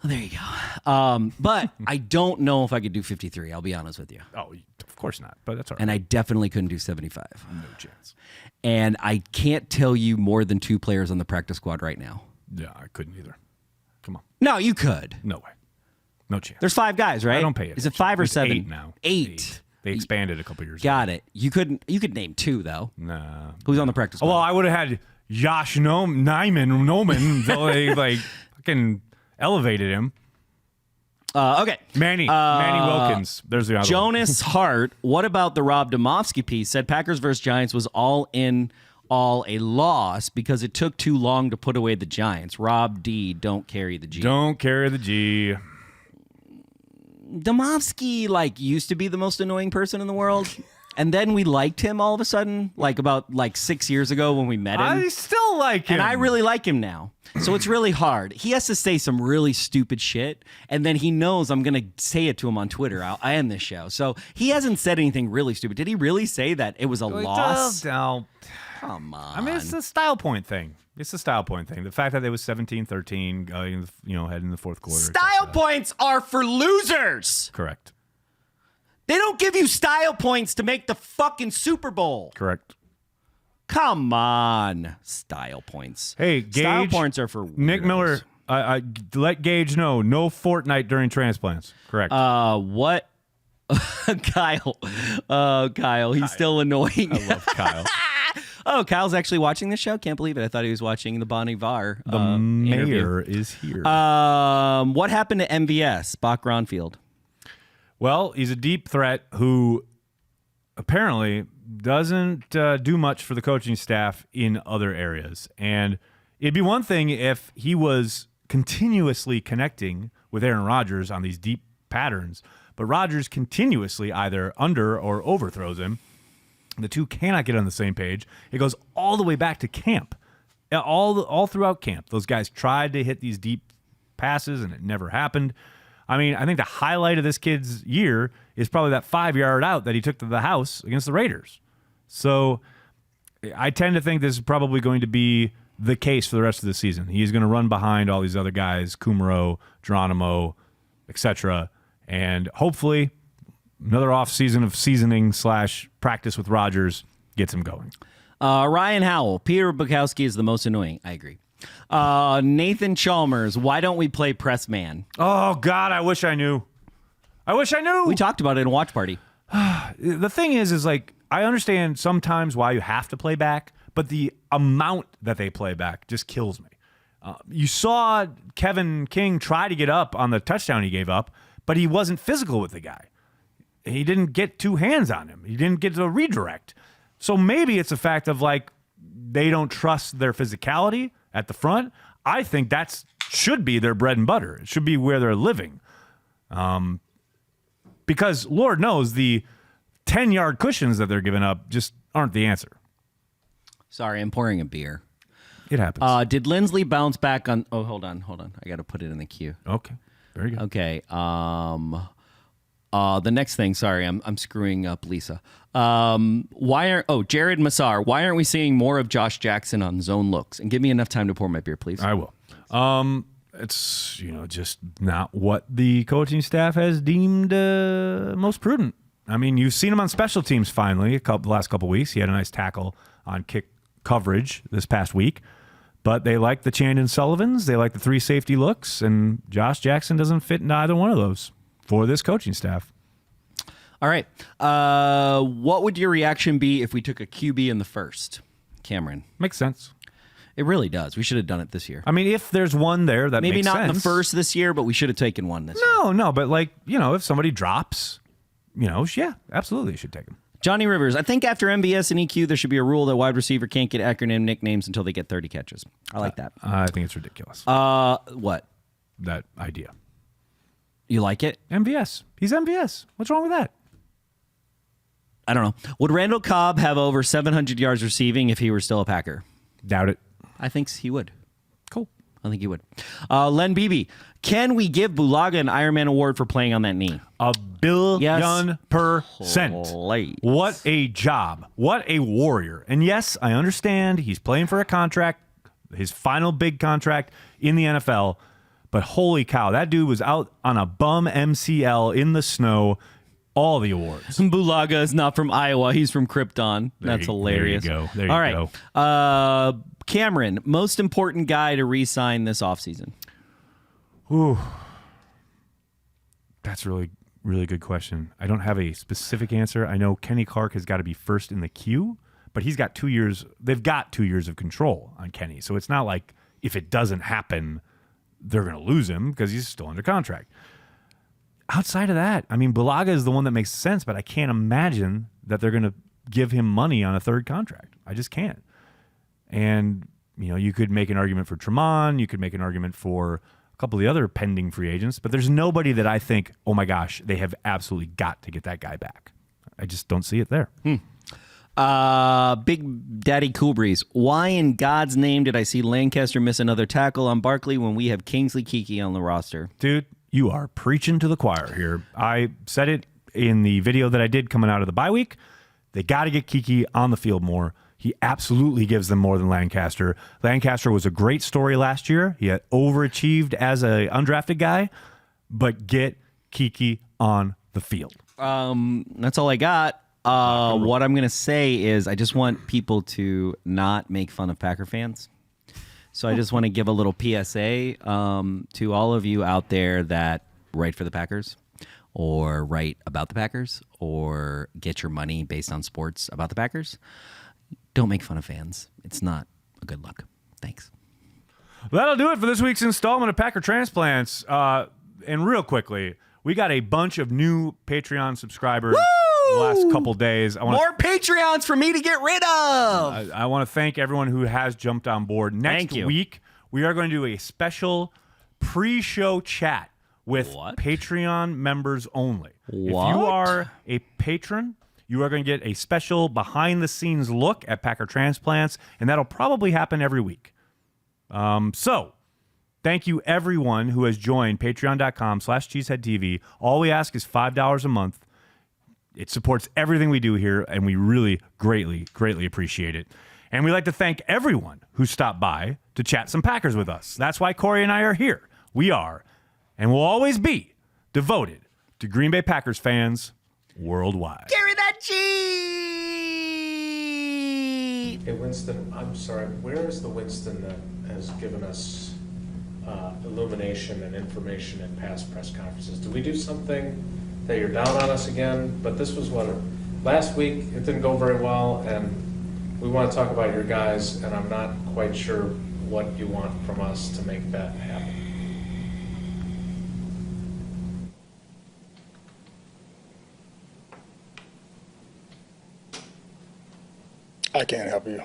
Oh, there you go. But I don't know if I could do 53. I'll be honest with you.
Oh, of course not. But that's all right.
And I definitely couldn't do 75.
No chance.
And I can't tell you more than 2 players on the practice squad right now.
Yeah, I couldn't either. Come on.
No, you could.
No way. No chance.
There's 5 guys, right?
I don't pay it.
Is it 5 or
It's
7?
8 now.
8.
They expanded a couple years ago.
Got it. You could name 2 though.
Nah.
Who's on the practice squad?
Well, I would have had Josh Noman until they like fucking elevated him.
Okay.
Manny Wilkins. There's the other one.
Jonas Hart, what about the Rob Domofsky piece? Said Packers versus Giants was all in all a loss because it took too long to put away the Giants. Rob D, don't carry the G.
Don't carry the G.
Domofsky used to be the most annoying person in the world. And then we liked him all of a sudden, about 6 years ago when we met him.
I still like him.
And I really like him now. So it's really hard. He has to say some really stupid shit, and then he knows I'm going to say it to him on Twitter. I'll end this show. So he hasn't said anything really stupid. Did he really say that it was a loss?
No.
Come on.
I mean, it's a style point thing. It's a style point thing. The fact that it was 17-13, heading in the fourth quarter.
Style points are for losers.
Correct.
They don't give you style points to make the fucking Super Bowl.
Correct.
Come on. Style points.
Hey,
Style
Gage,
points are for
Nick
weirdos.
Miller. I let Gage know no Fortnite during transplants. Correct.
What? Kyle. Kyle. He's still annoying.
I love Kyle.
Oh, Kyle's actually watching this show. Can't believe it. I thought he was watching the Bon Iver
The mayor is here.
What happened to MVS, Bach Ronfield?
Well, he's a deep threat who apparently doesn't do much for the coaching staff in other areas. And it'd be one thing if he was continuously connecting with Aaron Rodgers on these deep patterns, but Rodgers continuously either under or overthrows him. The two cannot get on the same page. It goes all the way back to camp. All throughout camp, those guys tried to hit these deep passes, and it never happened. I mean, I think the highlight of this kid's year is probably that 5-yard out that he took to the house against the Raiders. So I tend to think this is probably going to be the case for the rest of the season. He's going to run behind all these other guys, Kumaro, Geronimo, etc., and hopefully another off season of seasoning / practice with Rodgers gets him going.
Ryan Howell, Peter Bukowski is the most annoying. I agree. Nathan Chalmers, why don't we play press man?
Oh, God, I wish I knew.
We talked about it in a watch party.
The thing is like, I understand sometimes why you have to play back, but the amount that they play back just kills me. You saw Kevin King try to get up on the touchdown he gave up, but he wasn't physical with the guy. He didn't get two hands on him. He didn't get to redirect. So maybe it's a fact of like they don't trust their physicality at the front. I think that should be their bread and butter. It should be where they're living. Because Lord knows the 10-yard cushions that they're giving up just aren't the answer.
Sorry, I'm pouring a beer.
It happens.
Did Lindsley bounce back on? Oh, hold on. I got to put it in the queue.
Okay, very good.
Okay. The next thing. Sorry, I'm screwing up Lisa. Jared Massar. Why aren't we seeing more of Josh Jackson on zone looks? And give me enough time to pour my beer, please.
I will. It's just not what the coaching staff has deemed most prudent. I mean, you've seen him on special teams finally the last couple weeks. He had a nice tackle on kick coverage this past week. But they like the Chandon Sullivans. They like the 3 safety looks. And Josh Jackson doesn't fit into either one of those for this coaching staff.
All right. What would your reaction be if we took a QB in the first? Cameron.
Makes sense.
It really does. We should have done it this year.
I mean, if there's one there that
maybe
makes
not
sense.
in the first this year, but we should have taken one this year.
No, but like, if somebody drops, yeah, absolutely you should take him.
Johnny Rivers, I think after MVS and EQ, there should be a rule that wide receiver can't get acronym nicknames until they get 30 catches. I like that.
I think it's ridiculous.
What?
That idea.
You like it?
MVS. He's MVS. What's wrong with that?
I don't know. Would Randall Cobb have over 700 yards receiving if he were still a Packer?
Doubt it.
I think he would.
Cool.
I think he would. Len Beebe, can we give Bulaga an Ironman award for playing on that knee?
$1 billion %.
Please.
What a job. What a warrior. And yes, I understand he's playing for a contract, his final big contract in the NFL. But holy cow, that dude was out on a bum MCL in the snow. All the awards.
Bulaga is not from Iowa. He's from Krypton. That's hilarious.
There you go. There you
All right. Cameron, most important guy to re-sign this offseason?
Ooh. That's a really, really good question. I don't have a specific answer. I know Kenny Clark has got to be first in the queue, but he's got 2 years. They've got 2 years of control on Kenny. So it's not like if it doesn't happen, they're going to lose him because he's still under contract. Outside of that, I mean, Bulaga is the one that makes sense, but I can't imagine that they're going to give him money on a third contract. I just can't. And, you could make an argument for Tremont. You could make an argument for a couple of the other pending free agents, but there's nobody that I think, oh my gosh, they have absolutely got to get that guy back. I just don't see it there.
Big Daddy Cool Breeze. Why in God's name did I see Lancaster miss another tackle on Barkley when we have Kingsley Keke on the roster?
Dude, you are preaching to the choir here. I said it in the video that I did coming out of the bye week. They got to get Keke on the field more. He absolutely gives them more than Lancaster. Lancaster was a great story last year. He had overachieved as an undrafted guy, but get Keke on the field.
That's all I got. What I'm going to say is I just want people to not make fun of Packer fans. So I just want to give a little PSA to all of you out there that write for the Packers or write about the Packers or get your money based on sports about the Packers. Don't make fun of fans. It's not a good look. Thanks.
Well, that'll do it for this week's installment of Packer Transplants. And real quickly, we got a bunch of new Patreon subscribers the last couple days.
More Patreons for me to get rid of.
I want to thank everyone who has jumped on board. Next week, we are going to do a special pre-show chat with Patreon members only. If you are a patron, you are going to get a special behind-the-scenes look at Packer Transplants, and that'll probably happen every week. So, thank you everyone who has joined patreon.com/cheeseheadtv. All we ask is $5 a month. It supports everything we do here, and we really greatly, greatly appreciate it. And we'd like to thank everyone who stopped by to chat some Packers with us. That's why Corey and I are here. We are, and will always be, devoted to Green Bay Packers fans worldwide.
Carry that G!
Hey, Winston, I'm sorry. Where is the Winston that has given us illumination and information in past press conferences? Did we do something that you're down on us again? But this was last week it didn't go very well, and we want to talk about your guys, and I'm not quite sure what you want from us to make that happen.
I can't help you.